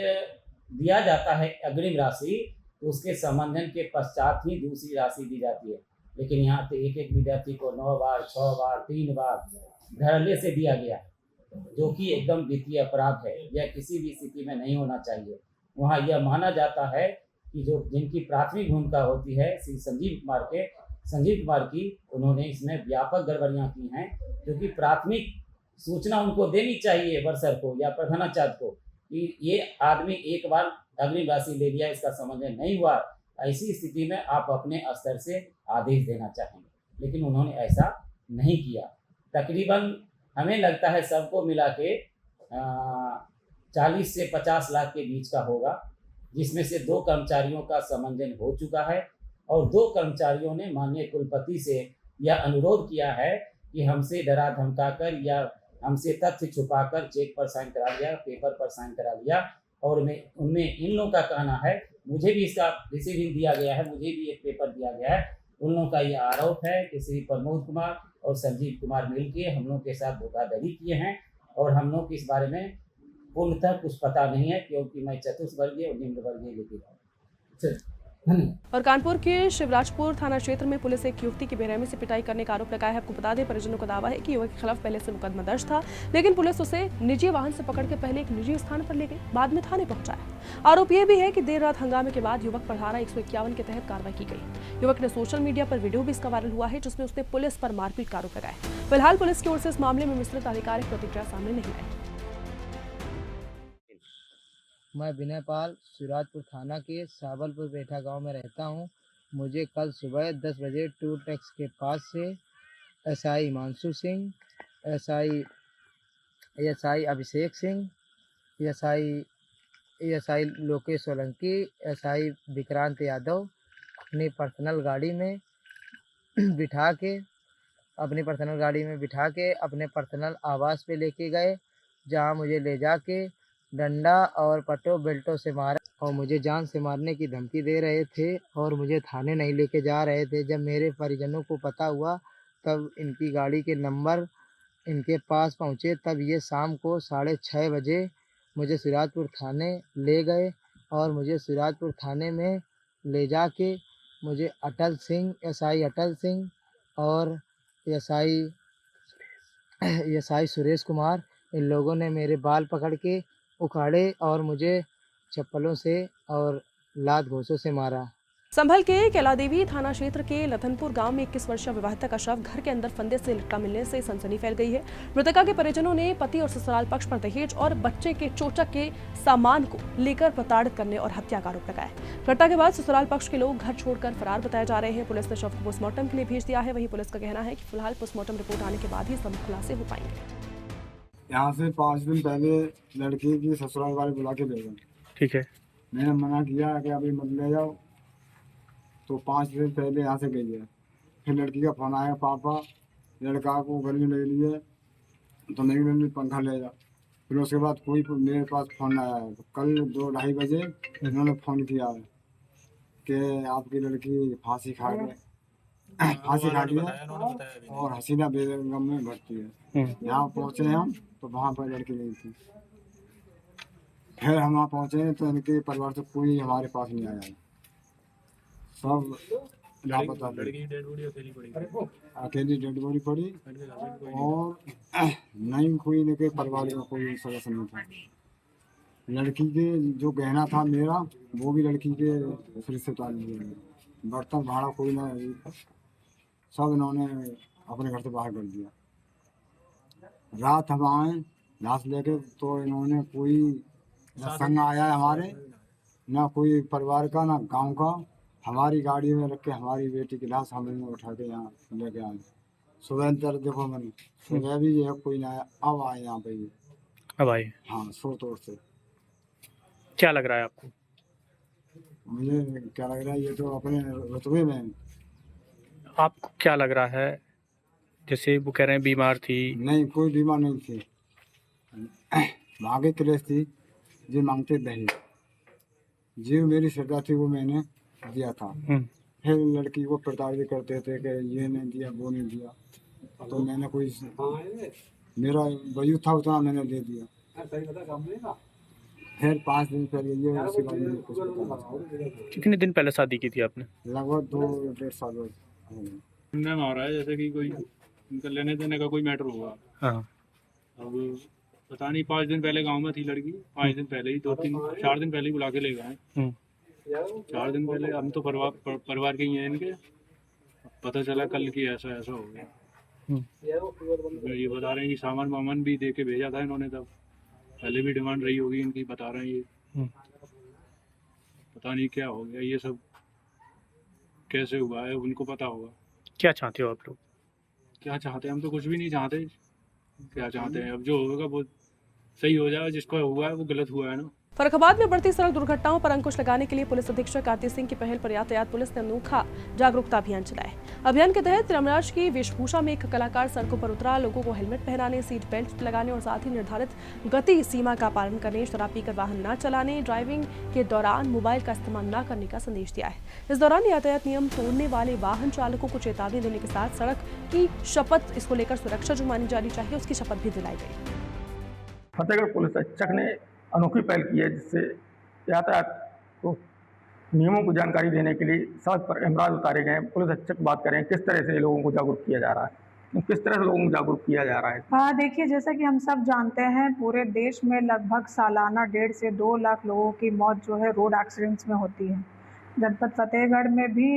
दिया जाता है अग्रिम राशि तो उसके संबंधन के पश्चात ही दूसरी राशि दी जाती है, लेकिन यहाँ तो एक विद्यार्थी को 9 बार, 6 बार, 3 बार धड़ल्ले से दिया गया, जो कि एकदम वित्तीय अपराध है। यह किसी भी स्थिति में नहीं होना चाहिए। वहाँ यह माना जाता है कि जो जिनकी प्राथमिक भूमिका होती है श्री संजीव कुमार की, उन्होंने इसमें व्यापक गड़बड़ियाँ की हैं, क्योंकि प्राथमिक सूचना उनको देनी चाहिए वर्षर को या प्रधानाचार्य को कि ये आदमी एक बार अग्रिम राशि ले लिया, इसका समन्वय नहीं हुआ। ऐसी स्थिति में आप अपने स्तर से आदेश देना चाहेंगे, लेकिन उन्होंने ऐसा नहीं किया। तकरीबन हमें लगता है सबको मिला के 40 से 50 लाख के बीच का होगा, जिसमें से 2 कर्मचारियों का समन्वय हो चुका है और 2 कर्मचारियों ने माननीय कुलपति से यह अनुरोध किया है कि हमसे डरा धमका कर या हमसे तथ्य छुपाकर चेक पर साइन करा लिया, पेपर पर साइन करा लिया। और उनमें इन लोगों का कहना है, मुझे भी इसका रिसीविंग दिया गया है, मुझे भी एक पेपर दिया गया है। उन लोगों का ये आरोप है कि श्री प्रमोद कुमार और संजीव कुमार मिलके हम लोग के साथ धोखाधड़ी किए हैं और हम लोग इस बारे में पूर्णतः कुछ पता नहीं है, क्योंकि मैं चतुर्थवर्गीय और निम्न वर्गीय लिखित हूँ। और कानपुर के शिवराजपुर थाना क्षेत्र में पुलिस एक युवती की बेरहमी से पिटाई करने का आरोप लगाया है। आपको बता दें, परिजनों का दावा है कि युवक के खिलाफ पहले से मुकदमा दर्ज था, लेकिन पुलिस उसे निजी वाहन से पकड़ के पहले एक निजी स्थान पर ले गई, बाद में थाने पहुंचाया। आरोप यह भी है कि देर रात हंगामे के बाद युवक पर धारा 151 के तहत कार्रवाई की गई। युवक ने सोशल मीडिया पर वीडियो भी इसका वायरल हुआ है, जिसमें उसने पुलिस पर मारपीट का आरोप लगाया। फिलहाल पुलिस की ओर से इस मामले में विस्तृत आधिकारिक प्रतिक्रिया सामने नहीं आई। मैं विनय पाल शिवराजपुर थाना के साबलपुर बेठा गांव में रहता हूं। मुझे कल सुबह 10 बजे टूर टैक्स के पास से SI Himanshu Singh, SI Abhishek Singh, SI Lokesh Solanki, SI Vikrant Yadav अपनी पर्सनल गाड़ी में बिठा के अपने पर्सनल आवास पे लेके गए, जहां मुझे ले जाके डंडा और पट्टों बेल्टों से मारा और मुझे जान से मारने की धमकी दे रहे थे और मुझे थाने नहीं लेके जा रहे थे। जब मेरे परिजनों को पता हुआ तब इनकी गाड़ी के नंबर इनके पास पहुँचे, तब ये शाम को 6:30 बजे मुझे शिवराजपुर थाने ले गए और मुझे शिवराजपुर थाने में ले जाके मुझे एसआई अटल सिंह और एसआई सुरेश कुमार, इन लोगों ने मेरे बाल पकड़ के उखाड़े और मुझे चप्पलों से और लात घोंसों से मारा। संभल के कैलादेवी थाना क्षेत्र के लखनपुर गांव में 21 वर्षीय विवाहिता का शव घर के अंदर फंदे से लटका मिलने से सनसनी फैल गई है। मृतका के परिजनों ने पति और ससुराल पक्ष पर दहेज और बच्चे के चोचक के सामान को लेकर प्रताड़ित करने और हत्या का आरोप लगाया। घटना के बाद ससुराल पक्ष के लोग घर छोड़कर फरार बताए जा रहे हैं। पुलिस ने शव को पोस्टमार्टम के लिए भेज दिया है। वहीं पुलिस का कहना है कि फिलहाल पोस्टमार्टम रिपोर्ट आने के बाद ही सब खुलासे हो पाएंगे। यहाँ से 5 दिन पहले लड़की की ससुराल वाले बुला के ले गए। ठीक है। मैंने मना किया कि अभी मत ले जाओ, तो 5 दिन पहले यहाँ से गई है। फिर लड़की का फोन आया, पापा लड़का को गर्मी लग रही है तो नहीं पंखा ले जा। फिर उसके बाद कोई मेरे पास फ़ोन आया। कल 2-2:30 बजे इन्होंने फ़ोन किया कि आपकी लड़की फांसी खा गई है और हसीना बेगम में भर्ती है। यहाँ पहुँचे हम तो वहाँ पर लड़की नहीं थी। फिर हम वहाँ पहुँचे तो इनके परिवार से कोई हमारे पास नहीं आया, सब लापता थे। अकेली डेड बॉडी पड़ी और नहीं कोई इनके परिवार का कोई सदस्य नहीं था। लड़की के जो गहना था मेरा वो भी लड़की के सिर से उतार लिया गया। बर्तन भाड़ा कोई ना, सब इन्होंने अपने घर से बाहर कर दिया। रात हम आए लाश लेके तो इन्होंने कोई ना संग आया हमारे, ना कोई परिवार का, ना गांव का। हमारी गाड़ी में रख के हमारी बेटी की लाश हम उठा के यहाँ लेके आए। सुबह अंतर देखो मैंने, सुबह भी ये कोई ना आया, अब आए यहाँ पे ये। अब आए? हाँ, सो तोड़ से। क्या लग रहा है आपको? मुझे क्या लग रहा है, ये तो अपने रुतबे में। आपको क्या लग रहा है? जैसे वो कह रहे हैं बीमार थी। नहीं, कोई बीमार नहीं थी, भागे क्लेश थी। जी मांगते दहेज, जी मेरी श्रद्धा थी वो मैंने दिया था। फिर लड़की को प्रताड़ित करते थे कि ये नहीं दिया वो नहीं दिया, तो मैंने कोई मेरा वजूद था उतना मैंने दे दिया। फिर 5 दिन पहले ये उसके बाद मुझे कुछ पता। कितने दिन पहले शादी की थी आपने? लगभग 2-1.5 साल हो रहा है, जैसे कि कोई इनका लेने देने का कोई मैटर हुआ। हाँ। अब पता नहीं 5 दिन पहले गांव में थी लड़की, 5 दिन पहले ही 2-3-4 दिन पहले ही बुला के ले गए। 4 दिन पहले हम तो परिवार के ही हैं इनके, पता चला कल की ऐसा ऐसा हो गया। ये बता रहे हैं कि सामान भी दे के भेजा था इन्होंने, तब पहले भी डिमांड रही होगी इनकी, बता रहे हैं ये। पता नहीं क्या हो गया, ये सब कैसे हुआ है उनको पता होगा। क्या चाहते हो आप लोग? क्या चाहते हैं हम तो कुछ भी नहीं चाहते। क्या चाहते हैं, अब जो होगा वो सही हो जाएगा, जिसको हुआ है वो गलत हुआ है ना। फर्रुखाबाद में बढ़ती सड़क दुर्घटनाओं पर अंकुश लगाने के लिए पुलिस अधीक्षक आरती सिंह की पहल पर यातायात पुलिस ने अनोखा जागरूकता अभियान चलाया। अभियान के तहत यमराज की वेशभूषा में एक कलाकार सड़कों पर उतरा, लोगों को हेलमेट पहनाने, सीट बेल्ट लगाने और साथ ही निर्धारित गति सीमा का पालन करने, शराब पीकर वाहन न चलाने, ड्राइविंग के दौरान मोबाइल का इस्तेमाल न करने का संदेश दिया है। इस दौरान यातायात नियम तोड़ने वाले वाहन चालकों को चेतावनी देने के साथ सड़क की शपथ, इसको लेकर सुरक्षा जो मानी जानी चाहिए उसकी शपथ भी दिलाई गई। फतेहगढ़ पुलिस अधीक्षक ने अनोखी पहल की है, जिससे यातायात को नियमों को जानकारी देने के लिए सड़क पर कैमराज उतारे गए हैं। पुलिस अधीक्षक बात करें किस तरह से लोगों को जागरूक किया जा रहा है, किस तरह से लोगों को जागरूक किया जा रहा है? हाँ, देखिए, जैसा कि हम सब जानते हैं पूरे देश में लगभग सालाना 1.5 से 2 लाख लोगों की मौत जो है रोड एक्सीडेंट्स में होती है। जनपद फतेहगढ़ में भी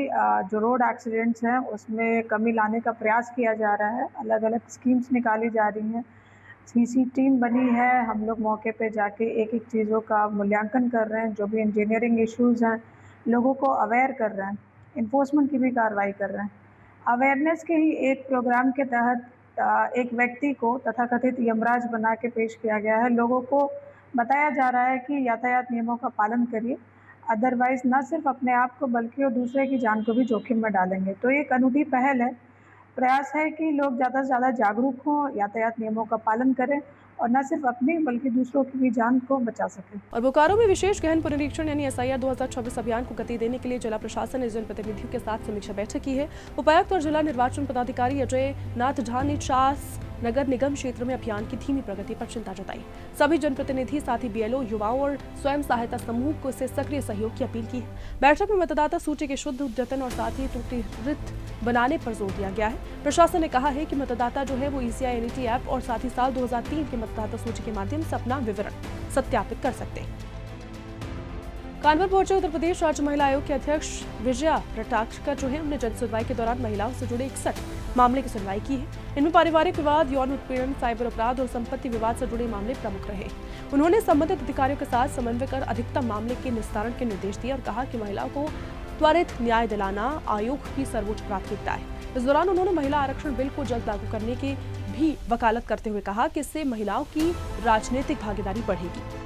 जो रोड एक्सीडेंट्स हैं उसमें कमी लाने का प्रयास किया जा रहा है। अलग अलग स्कीम्स निकाली जा रही हैं, सीसी टीम बनी है। हम लोग मौके पे जाके एक एक चीज़ों का मूल्यांकन कर रहे हैं, जो भी इंजीनियरिंग इश्यूज़ हैं लोगों को अवेयर कर रहे हैं, इन्फोर्समेंट की भी कार्रवाई कर रहे हैं। अवेयरनेस के ही एक प्रोग्राम के तहत एक व्यक्ति को तथाकथित यमराज बना के पेश किया गया है। लोगों को बताया जा रहा है कि यातायात नियमों का पालन करिए, अदरवाइज़ न सिर्फ अपने आप को बल्कि और दूसरे की जान को भी जोखिम में डालेंगे। तो ये एक अनूठी पहल है, प्रयास है कि लोग ज़्यादा से ज़्यादा जागरूक हों, यातायात नियमों का पालन करें और न सिर्फ अपनी बल्कि दूसरों की भी जान को बचा सकें। और बोकारो में विशेष गहन पुनरीक्षण यानी SIR 2024 अभियान को गति देने के लिए जिला प्रशासन ने जनप्रतिनिधियों के साथ समीक्षा बैठक की है। उपायुक्त और जिला निर्वाचन पदाधिकारी अजय नाथ झा ने चास नगर निगम क्षेत्र में अभियान की धीमी प्रगति पर चिंता जताई। सभी जनप्रतिनिधि साथ ही BLO, युवाओं और स्वयं सहायता समूह को इससे सक्रिय सहयोग की अपील की है। बैठक में मतदाता सूची के शुद्ध अद्यतन और साथ ही त्रुटिरहित बनाने पर जोर दिया गया है। प्रशासन ने कहा है कि मतदाता जो है वो ECI NET ऐप और साथ ही साल 2003 के मतदाता सूची के माध्यम से अपना विवरण सत्यापित कर सकते हैं। कानपुर पहुंचे उत्तर प्रदेश राज्य महिला आयोग के अध्यक्ष विजया रटाक्षकर जो है उन्होंने जन सुनवाई के दौरान महिलाओं से जुड़े 61 मामले की सुनवाई की है। इनमें पारिवारिक विवाद, यौन उत्पीड़न, साइबर अपराध और संपत्ति विवाद से जुड़े मामले प्रमुख रहे। उन्होंने संबंधित अधिकारियों के साथ समन्वय कर अधिकतम मामले के निस्तारण के निर्देश दिए और कहा कि महिलाओं को त्वरित न्याय दिलाना आयोग की सर्वोच्च प्राथमिकता है। इस दौरान उन्होंने महिला आरक्षण बिल को जल्द लागू करने की भी वकालत करते हुए कहा कि इससे महिलाओं की राजनीतिक भागीदारी बढ़ेगी।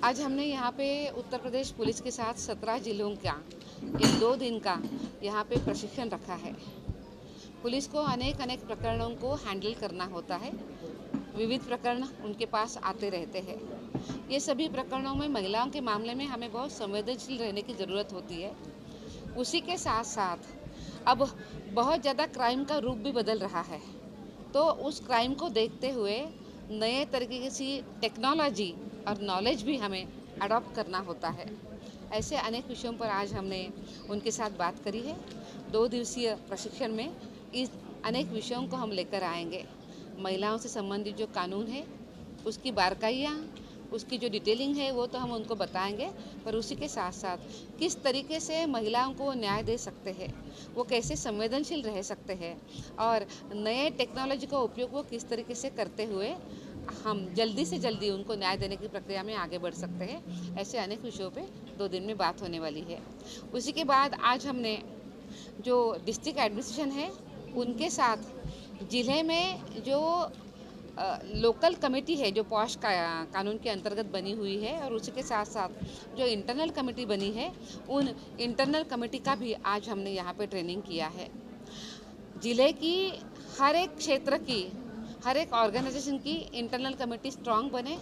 आज हमने यहाँ पे उत्तर प्रदेश पुलिस के साथ 17 जिलों का एक 2 दिन का यहाँ पे प्रशिक्षण रखा है। पुलिस को अनेक प्रकरणों को हैंडल करना होता है विविध प्रकरण उनके पास आते रहते हैं। ये सभी प्रकरणों में महिलाओं के मामले में हमें बहुत संवेदनशील रहने की ज़रूरत होती है। उसी के साथ साथ अब बहुत ज़्यादा क्राइम का रूप भी बदल रहा है, तो उस क्राइम को देखते हुए नए तरीके की टेक्नोलॉजी और नॉलेज भी हमें अडॉप्ट करना होता है। ऐसे अनेक विषयों पर आज हमने उनके साथ बात करी है। 2 दिवसीय प्रशिक्षण में इस अनेक विषयों को हम लेकर आएंगे। महिलाओं से संबंधित जो कानून है उसकी बारकाइयाँ, उसकी जो डिटेलिंग है वो तो हम उनको बताएंगे, पर उसी के साथ साथ किस तरीके से महिलाओं को न्याय दे सकते हैं, वो कैसे संवेदनशील रह सकते हैं और नए टेक्नोलॉजी का उपयोग वो किस तरीके से करते हुए हम जल्दी से जल्दी उनको न्याय देने की प्रक्रिया में आगे बढ़ सकते हैं। ऐसे अनेक विषयों पे 2 दिन में बात होने वाली है। उसी के बाद आज हमने जो डिस्ट्रिक्ट एडमिनिस्ट्रेशन है उनके साथ जिले में जो लोकल कमेटी है जो पॉश कानून के अंतर्गत बनी हुई है और उसी के साथ साथ जो इंटरनल कमेटी बनी है उन इंटरनल कमेटी का भी आज हमने यहाँ पे ट्रेनिंग किया है। ज़िले की हर एक क्षेत्र की हर एक ऑर्गेनाइजेशन की इंटरनल कमेटी स्ट्रांग बने,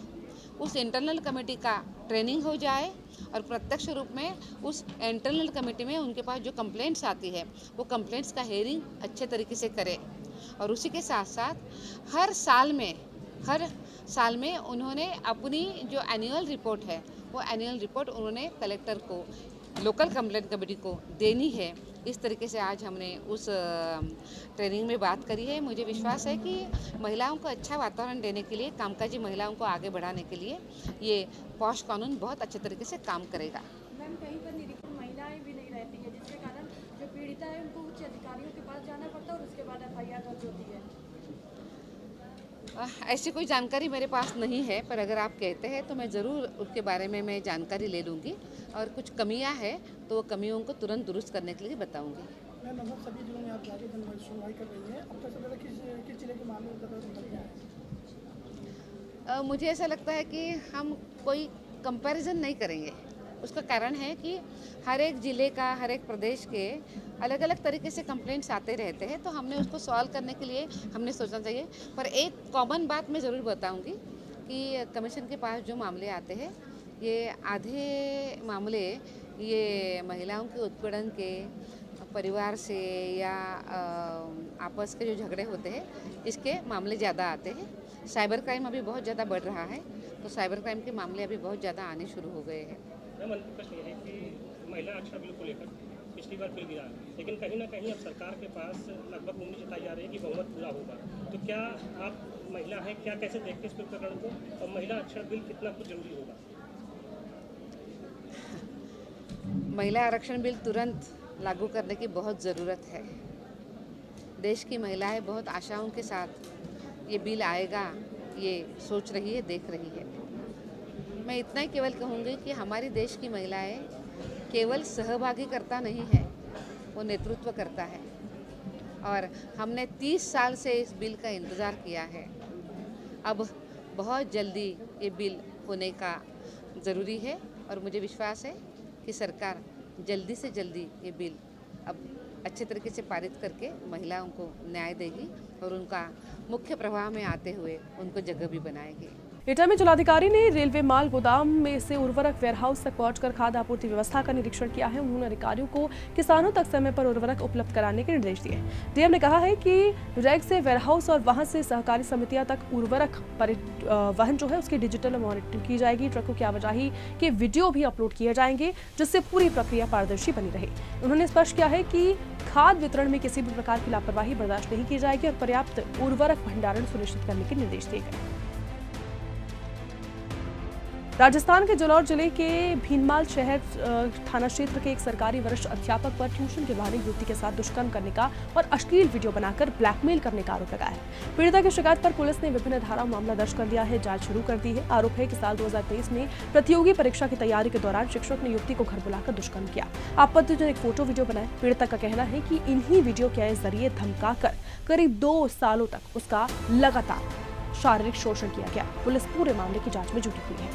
उस इंटरनल कमेटी का ट्रेनिंग हो जाए और प्रत्यक्ष रूप में उस इंटरनल कमेटी में उनके पास जो कंप्लेंट्स आती है वो कंप्लेंट्स का हेयरिंग अच्छे तरीके से करे। और उसी के साथ साथ हर साल में उन्होंने अपनी जो एनुअल रिपोर्ट है वो एनुअल रिपोर्ट उन्होंने कलेक्टर को, लोकल कंप्लेंट कमेटी को देनी है। इस तरीके से आज हमने उस ट्रेनिंग में बात करी है। मुझे विश्वास है कि महिलाओं को अच्छा वातावरण देने के लिए, कामकाजी महिलाओं को आगे बढ़ाने के लिए ये पॉश कानून बहुत अच्छे तरीके से काम करेगा। मैम, कहीं पर निरीक्षण महिलाएं भी नहीं रहती है, जिसके कारण जो पीड़िता है उनको उच्च अधिकारियों के पास जाना पड़ता है और उसके बाद FIR दर्ज होती है। ऐसी कोई जानकारी मेरे पास नहीं है, पर अगर आप कहते हैं तो मैं ज़रूर उसके बारे में मैं जानकारी ले लूँगी और कुछ कमियां हैं तो वो कमियों को तुरंत दुरुस्त करने के लिए बताऊँगी। मैम, लगभग सभी जिलों में आप जाके सुनवाई कर रही हैं, अब तक सबसे ज़्यादा किस जिले के मामले में ज़्यादा सुनवाई है? मुझे ऐसा लगता है कि हम कोई कंपैरिजन नहीं करेंगे। उसका कारण है कि हर एक ज़िले का, हर एक प्रदेश के अलग अलग तरीके से कंप्लेंट्स आते रहते हैं, तो हमने उसको सॉल्व करने के लिए हमने सोचना चाहिए। पर एक कॉमन बात मैं ज़रूर बताऊंगी कि कमीशन के पास जो मामले आते हैं ये आधे मामले ये महिलाओं के उत्पीड़न के, परिवार से या आपस के जो झगड़े होते हैं इसके मामले ज़्यादा आते हैं। साइबर क्राइम अभी बहुत ज़्यादा बढ़ रहा है, तो साइबर क्राइम के मामले अभी बहुत ज़्यादा आने शुरू हो गए हैं। मैम, अंतिम प्रश्न ये है कि महिला आरक्षण बिल को लेकर पिछली बार बिल गिरा, लेकिन कहीं ना कहीं अब सरकार के पास लगभग उम्मीद जताई जा रही है कि बहुमत पूरा होगा, तो क्या आप महिला हैं, क्या कैसे देखते हैं इस प्रकरण को और महिला आरक्षण बिल कितना कुछ जरूरी होगा? महिला आरक्षण बिल तुरंत लागू करने की बहुत ज़रूरत है। देश की महिलाएं बहुत आशाओं के साथ ये बिल आएगा ये सोच रही है, देख रही है। मैं इतना ही केवल कहूँगी कि हमारी देश की महिलाएं केवल सहभागी करता नहीं है, वो नेतृत्व करता है और हमने 30 साल से इस बिल का इंतज़ार किया है। अब बहुत जल्दी ये बिल होने का ज़रूरी है और मुझे विश्वास है कि सरकार जल्दी से जल्दी ये बिल अब अच्छे तरीके से पारित करके महिलाओं को न्याय देगी और उनका मुख्य प्रवाह में आते हुए उनको जगह भी बनाएगी। एटा में जिलाधिकारी ने रेलवे माल गोदाम में से उर्वरक वेयरहाउस तक पहुंचकर खाद्य आपूर्ति व्यवस्था का निरीक्षण किया है। उन्होंने अधिकारियों को किसानों तक समय पर उर्वरक उपलब्ध कराने के निर्देश दिए। डीएम ने कहा है कि रैक से वेयरहाउस और वहां से सहकारी समितियां तक उर्वरक परिवहन जो है उसकी डिजिटल मॉनिटरिंग की जाएगी। ट्रकों की आवाजाही के वीडियो भी अपलोड किए जाएंगे जिससे पूरी प्रक्रिया पारदर्शी बनी रहे। उन्होंने स्पष्ट किया है कि खाद्य वितरण में किसी भी प्रकार की लापरवाही बर्दाश्त नहीं की जाएगी और पर्याप्त उर्वरक भंडारण सुनिश्चित करने के निर्देश दिए गए। राजस्थान के जालौर जिले के भीनमाल शहर थाना क्षेत्र के एक सरकारी वरिष्ठ अध्यापक पर ट्यूशन के बहाने युवती के साथ दुष्कर्म करने का और अश्लील वीडियो बनाकर ब्लैकमेल करने का आरोप लगाया है। पीड़िता की शिकायत पर पुलिस ने विभिन्न धाराओं मामला दर्ज कर लिया है, जांच शुरू कर दी है। आरोप है कि साल 2023 में प्रतियोगी परीक्षा की तैयारी के दौरान शिक्षक ने युवती को घर बुलाकर दुष्कर्म किया, आपत्तिजनक फोटो वीडियो बनाए। पीड़िता का कहना है कि इन्हीं वीडियो के जरिए धमकाकर करीब 2 सालों तक उसका लगातार शारीरिक शोषण किया गया। पुलिस पूरे मामले की जांच में जुटी हुई है।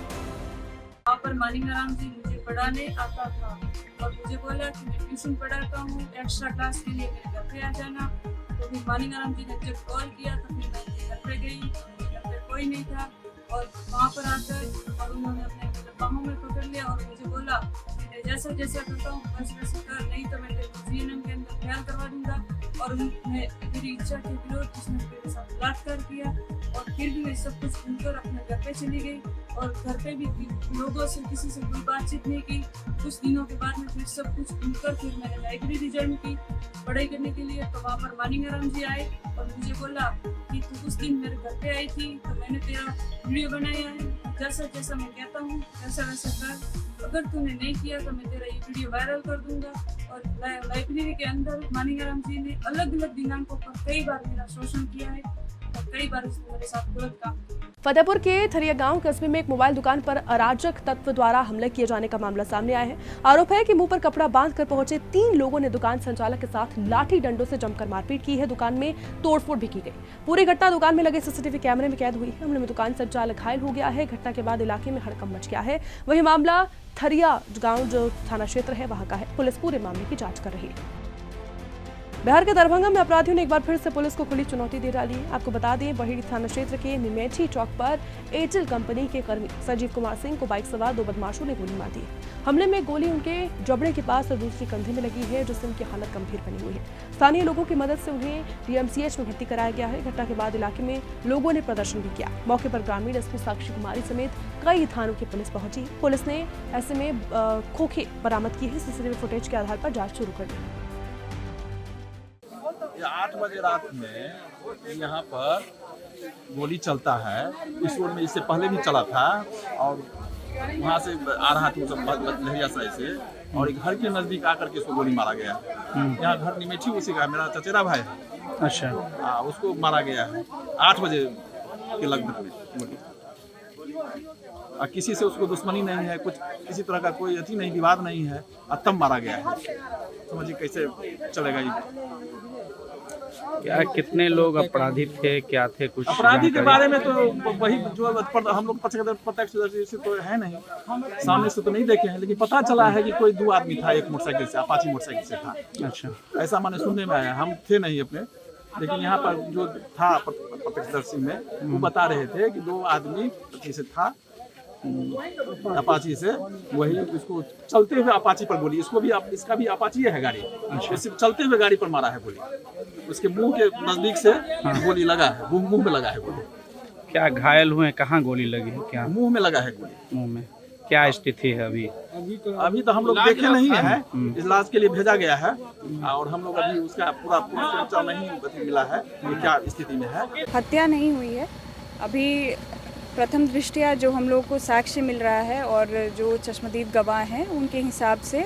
वहाँ पर मानिंगाराम जी मुझे पढ़ाने आता था और मुझे बोला कि मैं ट्यूशन पढ़ाता हूँ, एक्स्ट्रा क्लास के लिए मेरे घर पे आ जाना। तो फिर मानिंगाराम जी ने जब कॉल किया तो फिर मैं घर पे गई। घर पे कोई नहीं था। और वहाँ पर आकर और उन्होंने अपने बाहों में पकड़ लिया और मुझे बोला जैसा जैसा करता हूँ वैसे वैसे कर, नहीं तो मैं तेरे को जीएनएम के अंदर ख्याल करवा दूंगा। और उन्होंने मेरी इच्छा के विरोध उसने मेरे साथ बलात्कार किया। और फिर भी मैं सब कुछ सुनकर अपने घर पे चली गई और घर पे भी लोगों से किसी से कोई बातचीत नहीं की। कुछ दिनों के बाद में फिर सब कुछ सुनकर फिर मैंने लाइब्रेरी ज्वाइन की पढ़ाई करने के लिए। तो वहाँ पर मानिंगाराम जी आए और मुझे बोला कि तू उस दिन मेरे घर पे आई थी तो मैंने तेरा वीडियो बनाया है, जैसा जैसा मैं कहता हूँ वैसा वैसा कर, अगर तूने नहीं किया तो मैं तेरा ये वीडियो वायरल कर दूंगा। और लाइब्रेरी के अंदर मानिंगाराम जी ने अलग अलग दिनांकों पर कई बार मेरा शोषण किया है और कई बार उसने मेरे साथ गलत काम किया। फतेहपुर के थरिया गांव कस्बे में एक मोबाइल दुकान पर अराजक तत्व द्वारा हमला किए जाने का मामला सामने आया है। आरोप है कि मुंह पर कपड़ा बांधकर पहुंचे 3 लोगों ने दुकान संचालक के साथ लाठी डंडों से जमकर मारपीट की है। दुकान में तोड़फोड़ भी की गई। पूरी घटना दुकान में लगे सीसीटीवी कैमरे में कैद हुई है। हमले में दुकान संचालक घायल हो गया है। घटना के बाद इलाके में हड़कंप मच गया है। वही मामला थरिया गाँव जो थाना क्षेत्र है वहां का है। पुलिस पूरे मामले की जाँच कर रही है। बिहार के दरभंगा में अपराधियों ने एक बार फिर से पुलिस को खुली चुनौती दे डाली है। आपको बता दें, बहेड़ी थाना क्षेत्र के निमेठी चौक पर एयरटेल कंपनी के कर्मी संजीव कुमार सिंह को बाइक सवार 2 बदमाशों ने गोली मार दी। हमले में गोली उनके जबड़े के पास और दूसरी कंधे में लगी है, जिससे उनकी हालत गंभीर बनी हुई है। स्थानीय लोगों की मदद से उन्हें डीएमसीएच में भर्ती कराया गया है। घटना के बाद इलाके में लोगों ने प्रदर्शन भी किया। मौके पर ग्रामीण एसपी साक्षी कुमारी समेत कई थानों की पुलिस पहुंची। पुलिस ने ऐसे में खोखे बरामद की है। सीसीटीवी फुटेज के आधार पर जाँच शुरू कर दी। 8 बजे रात में यहाँ पर गोली चलता है। इस रोड में इससे पहले भी चला था और वहाँ से आ रहा था लहरिया साइड से और एक घर के नजदीक आकर के उसको गोली मारा गया। यहाँ घर निमेठी उसी का मेरा चचेरा भाई है। अच्छा, उसको मारा गया है 8 बजे के लगभग में गोली। और किसी से उसको दुश्मनी नहीं है, कुछ किसी तरह का कोई अति नहीं, विवाद नहीं है, तब मारा गया है। समझिए कैसे चलेगा ये। क्या कितने लोग अपराधी थे, क्या थे कुछ अपराधी के बारे में तो वही जो हम लोग प्रत्यक्ष से तो है नहीं, सामने से तो नहीं देखे हैं, लेकिन पता चला है कि कोई 2 आदमी था, एक मोटरसाइकिल से, अपाची मोटरसाइकिल से था। अच्छा, ऐसा मैंने सुनने में आया। हम थे नहीं अपने, लेकिन यहाँ पर जो था प्रत्यक्षदर्शी में वो बता रहे थे कि 2 आदमी से था अपाची से, वही उसको चलते हुए अपाची पर गोली, इसका भी अपाची है गाड़ी, सिर्फ चलते हुए गाड़ी पर मारा है गोली। उसके मुंह के नजदीक से गोली लगा है, मुंह में लगा है गोली। क्या घायल हुए, कहाँ गोली लगी है? क्या मुंह में लगा है गोली? मुंह में। क्या स्थिति है अभी? अभी तो हम लोग देखे नहीं है, इलाज के लिए भेजा गया है और हम लोग अभी उसका पूरा परिचय नहीं मिला है कि क्या स्थिति में है। हत्या नहीं हुई है अभी। प्रथम दृष्टया जो हम लोग को साक्ष्य मिल रहा है और जो चश्मदीद गवाह हैं उनके हिसाब से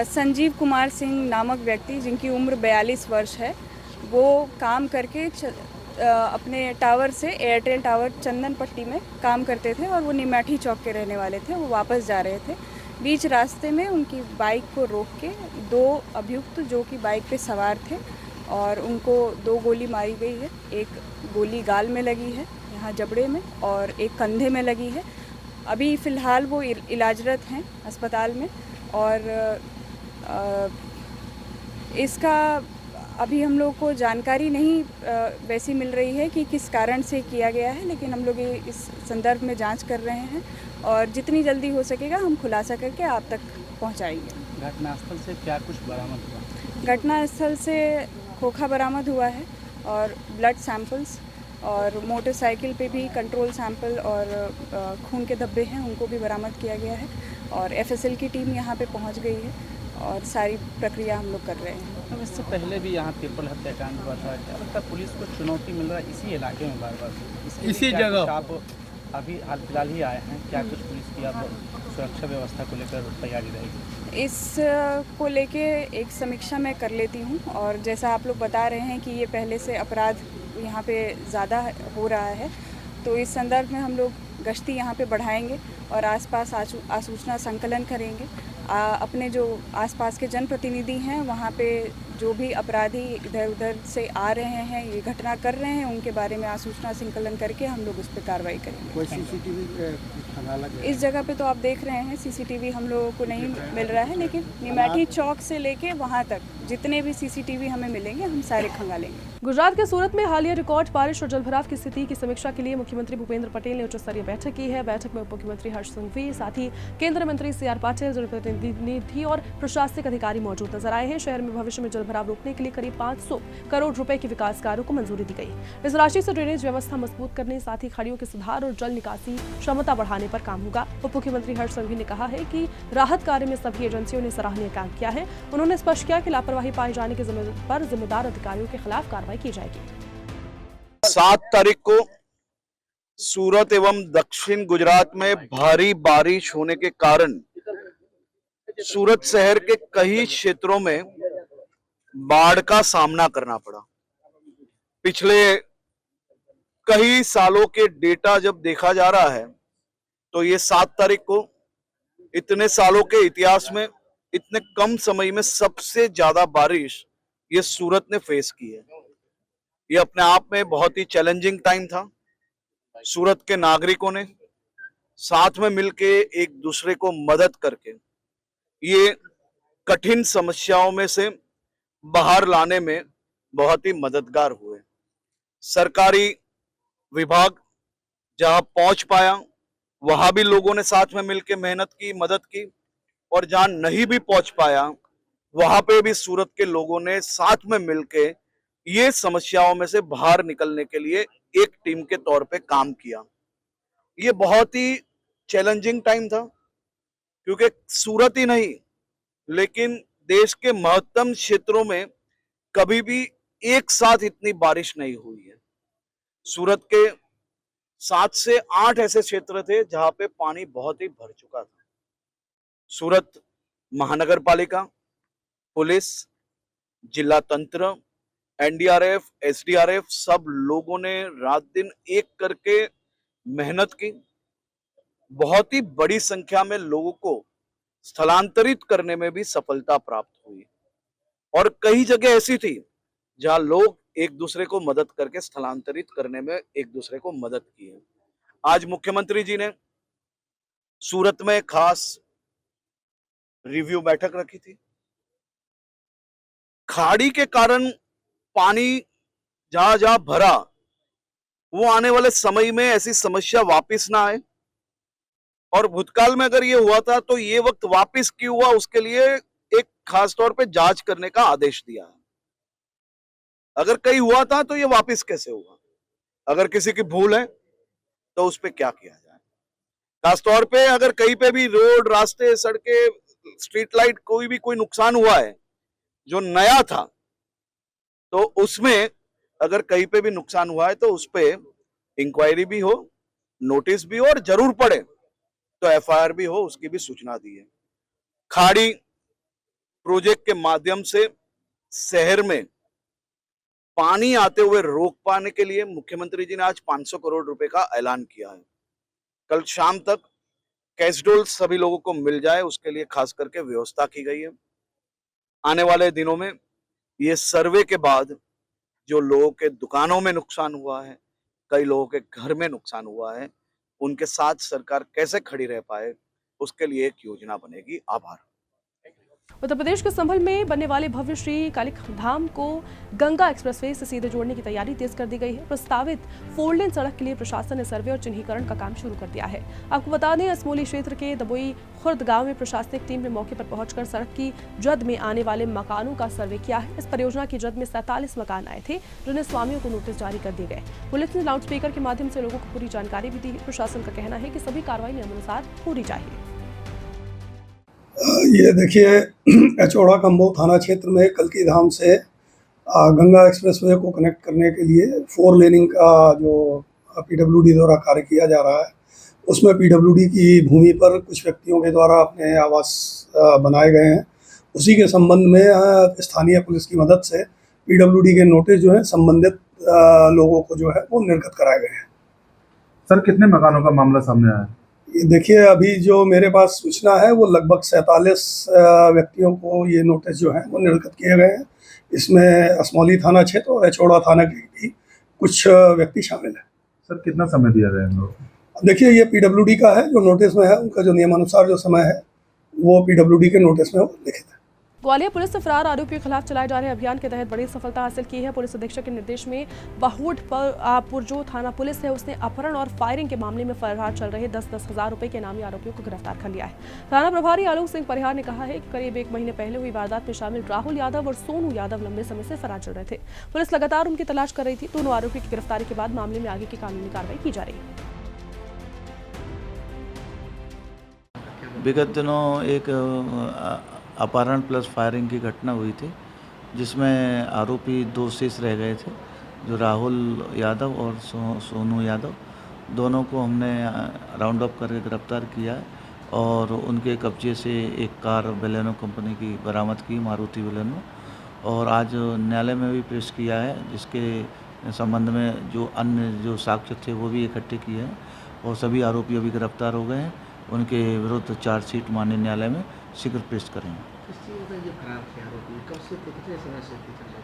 संजीव कुमार सिंह नामक व्यक्ति, जिनकी उम्र 42 वर्ष है, वो काम करके अपने टावर से, एयरटेल टावर चंदन पट्टी में काम करते थे और वो निमेठी चौक के रहने वाले थे। वो वापस जा रहे थे। बीच रास्ते में उनकी बाइक को रोक के 2 अभियुक्त जो कि बाइक पे सवार थे और उनको 2 गोली मारी गई है। एक गोली गाल में लगी है, यहाँ जबड़े में, और एक कंधे में लगी है। अभी फ़िलहाल वो इलाजरत हैं अस्पताल में और इसका अभी हम लोग को जानकारी नहीं वैसी मिल रही है कि किस कारण से किया गया है, लेकिन हम लोग इस संदर्भ में जांच कर रहे हैं और जितनी जल्दी हो सकेगा हम खुलासा करके आप तक पहुंचाएंगे। घटनास्थल से क्या कुछ बरामद हुआ? घटनास्थल से खोखा बरामद हुआ है और ब्लड सैंपल्स और मोटरसाइकिल पे भी कंट्रोल सैंपल और खून के धब्बे हैं, उनको भी बरामद किया गया है और एफएसएल की टीम यहाँ पे पहुँच गई है और सारी प्रक्रिया हम लोग कर रहे हैं। अब इससे पहले भी यहाँ ट्रिपल हत्याकांड हुआ था। क्या लगता है पुलिस को चुनौती मिल रहा है इसी इलाके में बार बार? इसी जगह आप अभी हाल फिलहाल ही आए हैं, क्या कुछ पुलिस की आप सुरक्षा व्यवस्था को लेकर तैयारी रहेगी? इस को लेके एक समीक्षा मैं कर लेती हूँ और जैसा आप लोग बता रहे हैं कि ये पहले से अपराध यहाँ पे ज़्यादा हो रहा है, तो इस संदर्भ में हम लोग गश्ती यहाँ पे बढ़ाएंगे और आसपास आसूचना संकलन करेंगे। अपने जो आसपास के जनप्रतिनिधि हैं वहाँ पे जो भी अपराधी इधर उधर से आ रहे हैं, ये घटना कर रहे हैं, उनके बारे में आसूचना संकलन करके हम लोग उस पर कार्रवाई करेंगे। कोई CCTV इस जगह पे तो आप देख रहे हैं CCTV हम लोगों को नहीं मिल रहा है, लेकिन निमाठी चौक से लेके वहाँ तक जितने भी CCTV हमें मिलेंगे हम सारे खंगालेंगे। गुजरात के सूरत में हालिया रिकॉर्ड बारिश और जलभराव की स्थिति की समीक्षा के लिए मुख्यमंत्री भूपेंद्र पटेल ने उच्च स्तरीय बैठक की है। बैठक में उप मुख्यमंत्री हर्ष संघवी, साथ ही केंद्रीय मंत्री CR पाटिल, जनप्रतिनिधि और प्रशासनिक अधिकारी मौजूद नजर आए हैं। शहर में भविष्य में जलभराव रोकने के लिए करीब 500 करोड़ रुपए के विकास कार्यों को मंजूरी दी गई। इस राशि से ड्रेनेज व्यवस्था मजबूत करने, साथ ही खाड़ियों के सुधार और जल निकासी क्षमता बढ़ाने पर काम होगा। उप मुख्यमंत्री हर्ष संघवी ने कहा है कि राहत कार्य में सभी एजेंसियों ने सराहनीय काम किया है। उन्होंने स्पष्ट किया कि लापरवाही पाए जाने के जिम्मेदार अधिकारियों के खिलाफ कार्रवाई की जाएगी। 7 तारीख को सूरत एवं दक्षिण गुजरात में भारी बारिश होने के कारण सूरत शहर के कई क्षेत्रों में बाढ़ का सामना करना पड़ा। पिछले कई सालों के डेटा जब देखा जा रहा है तो ये 7 तारीख को इतने सालों के इतिहास में इतने कम समय में सबसे ज्यादा बारिश ये सूरत ने फेस की है। ये अपने आप में बहुत ही चैलेंजिंग टाइम था। सूरत के नागरिकों ने साथ में मिलके एक दूसरे को मदद करके ये कठिन समस्याओं में से बाहर लाने में बहुत ही मददगार हुए। सरकारी विभाग जहां पहुंच पाया वहां भी लोगों ने साथ में मिलके मेहनत की, मदद की, और जहां नहीं भी पहुंच पाया वहां पे भी सूरत के लोगों ने साथ में मिलके ये समस्याओं में से बाहर निकलने के लिए एक टीम के तौर पे काम किया। ये बहुत ही चैलेंजिंग टाइम था क्योंकि सूरत ही नहीं लेकिन देश के महत्तम क्षेत्रों में कभी भी एक साथ इतनी बारिश नहीं हुई है। सूरत के 7 से 8 ऐसे क्षेत्र थे जहां पे पानी बहुत ही भर चुका था। सूरत महानगर पालिका, पुलिस, जिला तंत्र, NDRF, SDRF सब लोगों ने रात दिन एक करके मेहनत की। बहुत ही बड़ी संख्या में लोगों को स्थलांतरित करने में भी सफलता प्राप्त हुई और कई जगह ऐसी थी जहां लोग एक दूसरे को मदद करके स्थलांतरित करने में एक दूसरे को मदद की है। आज मुख्यमंत्री जी ने सूरत में खास रिव्यू बैठक रखी थी। खाड़ी के कारण पानी जहां जहां भरा वो आने वाले समय में ऐसी समस्या वापस ना आए, और भूतकाल में अगर ये हुआ था तो ये वक्त वापस क्यों हुआ उसके लिए एक खास तौर पे जांच करने का आदेश दिया है। अगर कहीं हुआ था तो ये वापस कैसे हुआ, अगर किसी की भूल है तो उस पे क्या किया जाए। खास तौर पे अगर कहीं पे भी रोड, रास्ते, सड़कें, स्ट्रीट लाइट कोई नुकसान हुआ है जो नया था तो उसमें अगर कहीं पे भी नुकसान हुआ है तो उस पे इंक्वायरी भी हो, नोटिस भी हो और जरूर पड़े तो FIR भी हो, उसकी भी सूचना दी है। खाड़ी प्रोजेक्ट के माध्यम से शहर में पानी आते हुए रोक पाने के लिए मुख्यमंत्री जी ने आज 500 करोड़ रुपए का ऐलान किया है। कल शाम तक कैशडोल सभी लोगों को मिल जाए उसके लिए खास करके व्यवस्था की गई है। आने वाले दिनों में ये सर्वे के बाद जो लोगों के दुकानों में नुकसान हुआ है, कई लोगों के घर में नुकसान हुआ है, उनके साथ सरकार कैसे खड़ी रह पाए उसके लिए एक योजना बनेगी। आभार। उत्तर प्रदेश के संभल में बनने वाले भव्य श्री कालिक धाम को गंगा एक्सप्रेसवे से सीधे जोड़ने की तैयारी तेज कर दी गई है। प्रस्तावित 4 लेन सड़क के लिए प्रशासन ने सर्वे और चिन्हीकरण का काम शुरू कर दिया है। आपको बता दें, असमोली क्षेत्र के दबोई खुर्द गांव में प्रशासनिक टीम ने मौके पर पहुंचकर सड़क की जद में आने वाले मकानों का सर्वे किया है। इस परियोजना की जद में 47 मकान आए थे जिन्हें स्वामियों को नोटिस जारी कर दिए गए। पुलिस ने लाउडस्पीकर के माध्यम से लोगों को पूरी जानकारी भी दी है। प्रशासन का कहना है कि सभी कार्रवाई नियमानुसार होनी चाहिए। ये देखिए, अचौड़ा कंबो थाना क्षेत्र में कलकी धाम से गंगा एक्सप्रेसवे को कनेक्ट करने के लिए 4 लेनिंग का जो PWD द्वारा कार्य किया जा रहा है, उसमें PWD की भूमि पर कुछ व्यक्तियों के द्वारा अपने आवास बनाए गए हैं। उसी के संबंध में स्थानीय पुलिस की मदद से PWD के नोटिस जो है संबंधित लोगों को जो है वो निर्गत कराए गए हैं। सर, कितने मकानों का मामला सामने आया है? देखिए, अभी जो मेरे पास सूचना है वो लगभग 47 व्यक्तियों को ये नोटिस जो है वो निर्गत किए गए हैं। इसमें असमौली थाना क्षेत्र और एचौड़ा थाना के भी कुछ व्यक्ति शामिल हैं। सर कितना समय दिया गया इन लोगों को? देखिए, ये पीडब्ल्यूडी का है जो नोटिस में है, उनका जो नियमानुसार जो समय है वो पीडब्ल्यूडी के नोटिस में लिखित है। ग्वालियर पुलिस ने फरार आरोपियों के खिलाफ चलाए जा रहे अभियान के तहत बड़ी सफलता हासिल की है। पुलिस अधीक्षक के निर्देश में बाहुड पर जो थाना पुलिस है उसने अपहरण और फायरिंग के मामले में फरार चल रहे 10-10 हजार रुपए के इनामी आरोपियों को गिरफ्तार कर लिया है। थाना प्रभारी आलोक सिंह परिहार ने कहा है कि करीब 1 महीने पहले हुई वारदात में शामिल राहुल यादव और सोनू यादव लंबे समय से फरार चल रहे थे। पुलिस लगातार उनकी तलाश कर रही थी। दोनों आरोपियों की गिरफ्तारी के बाद मामले में आगे की कानूनी कार्रवाई की जा रही है। विगत दिनों एक अपहरण प्लस फायरिंग की घटना हुई थी, जिसमें आरोपी 2 शेष रह गए थे, जो राहुल यादव और सोनू यादव। दोनों को हमने राउंड अप करके गिरफ्तार किया है और उनके कब्जे से एक कार बेलेनो कंपनी की बरामद की, मारुति बेलेनो, और आज न्यायालय में भी पेश किया है, जिसके संबंध में जो अन्य जो साक्ष्य थे वो भी इकट्ठे किए हैं और सभी आरोपी अभी गिरफ्तार हो गए हैं। उनके विरुद्ध चार्जशीट माननीय न्यायालय में शीघ्र पेश करेंगे।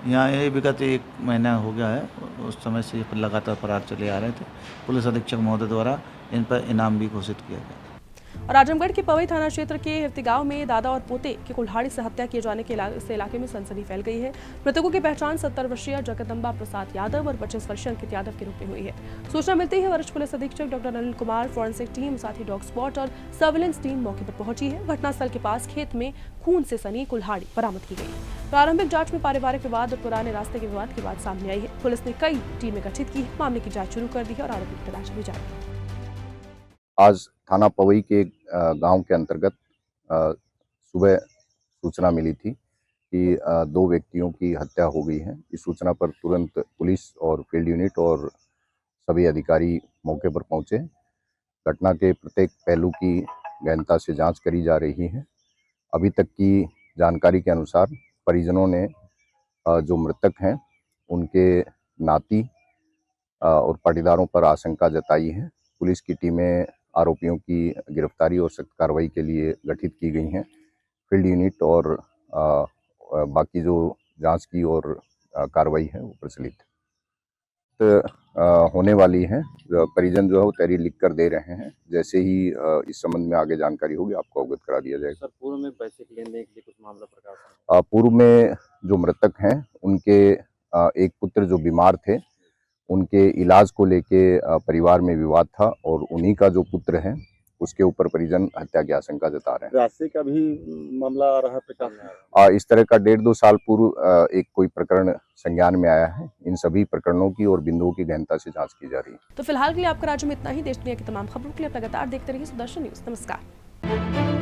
यहाँ ये विगत 1 महीना हो गया है, उस समय से लगातार फरार चले आ रहे थे। पुलिस अधीक्षक महोदय द्वारा इन पर इनाम भी घोषित किया गया। और आजमगढ़ के पवई थाना क्षेत्र के हिरती गांव में दादा और पोते की कुल्हाड़ी से हत्या किए जाने के इलाके में सनसनी फैल गई है। मृतकों की पहचान 70 वर्षीय जगदम्बा प्रसाद यादव और 25 वर्षीय अंकित यादव के रूप में हुई है। सूचना मिलती है वरिष्ठ पुलिस अधीक्षक doctor Anil Kumar, forensic team, साथ ही डॉग स्पॉट और सर्विलेंस टीम मौके पर पहुंची है। घटनास्थल के पास खेत में खून से सनी कुल्हाड़ी बरामद की गई। प्रारंभिक जांच में पारिवारिक विवाद और पुराने रास्ते के विवाद की बात सामने आई है। पुलिस ने कई टीमें गठित की है, मामले की जाँच शुरू कर दी है और आरोपी की तलाश भी जारी है। आज थाना पवई के गांव के अंतर्गत सुबह सूचना मिली थी कि 2 व्यक्तियों की हत्या हो गई है। इस सूचना पर तुरंत पुलिस और फील्ड यूनिट और सभी अधिकारी मौके पर पहुंचे। घटना के प्रत्येक पहलू की गहनता से जांच करी जा रही है। अभी तक की जानकारी के अनुसार परिजनों ने जो मृतक हैं उनके नाती और पाटीदारों पर आशंका जताई है। पुलिस की टीमें आरोपियों की गिरफ्तारी और सख्त कार्रवाई के लिए गठित की गई हैं। फील्ड यूनिट और बाकी जो जांच की और कार्रवाई है वो प्रचलित होने वाली है। परिजन जो है वो तहरीर लिख कर दे रहे हैं। जैसे ही इस संबंध में आगे जानकारी होगी आपको अवगत करा दिया जाएगा। सर, पूर्व में पैसे के लेन देन के लिए कुछ मामला प्रकाश? पूर्व में जो मृतक हैं उनके एक पुत्र जो बीमार थे, उनके इलाज को लेके परिवार में विवाद था और उन्हीं का जो पुत्र है उसके ऊपर परिजन हत्या की आशंका जता रहे हैं। राशि का भी मामला आ रहा है प्रकाश में? इस तरह का 1.5-2 साल पूर्व एक कोई प्रकरण संज्ञान में आया है। इन सभी प्रकरणों की और बिंदुओं की गहनता से जांच की जा रही है। तो फिलहाल के लिए आपका राज्य में इतना ही। देश दुनिया की तमाम खबरों के लिए लगातार देखते रहिए सुदर्शन न्यूज। नमस्कार।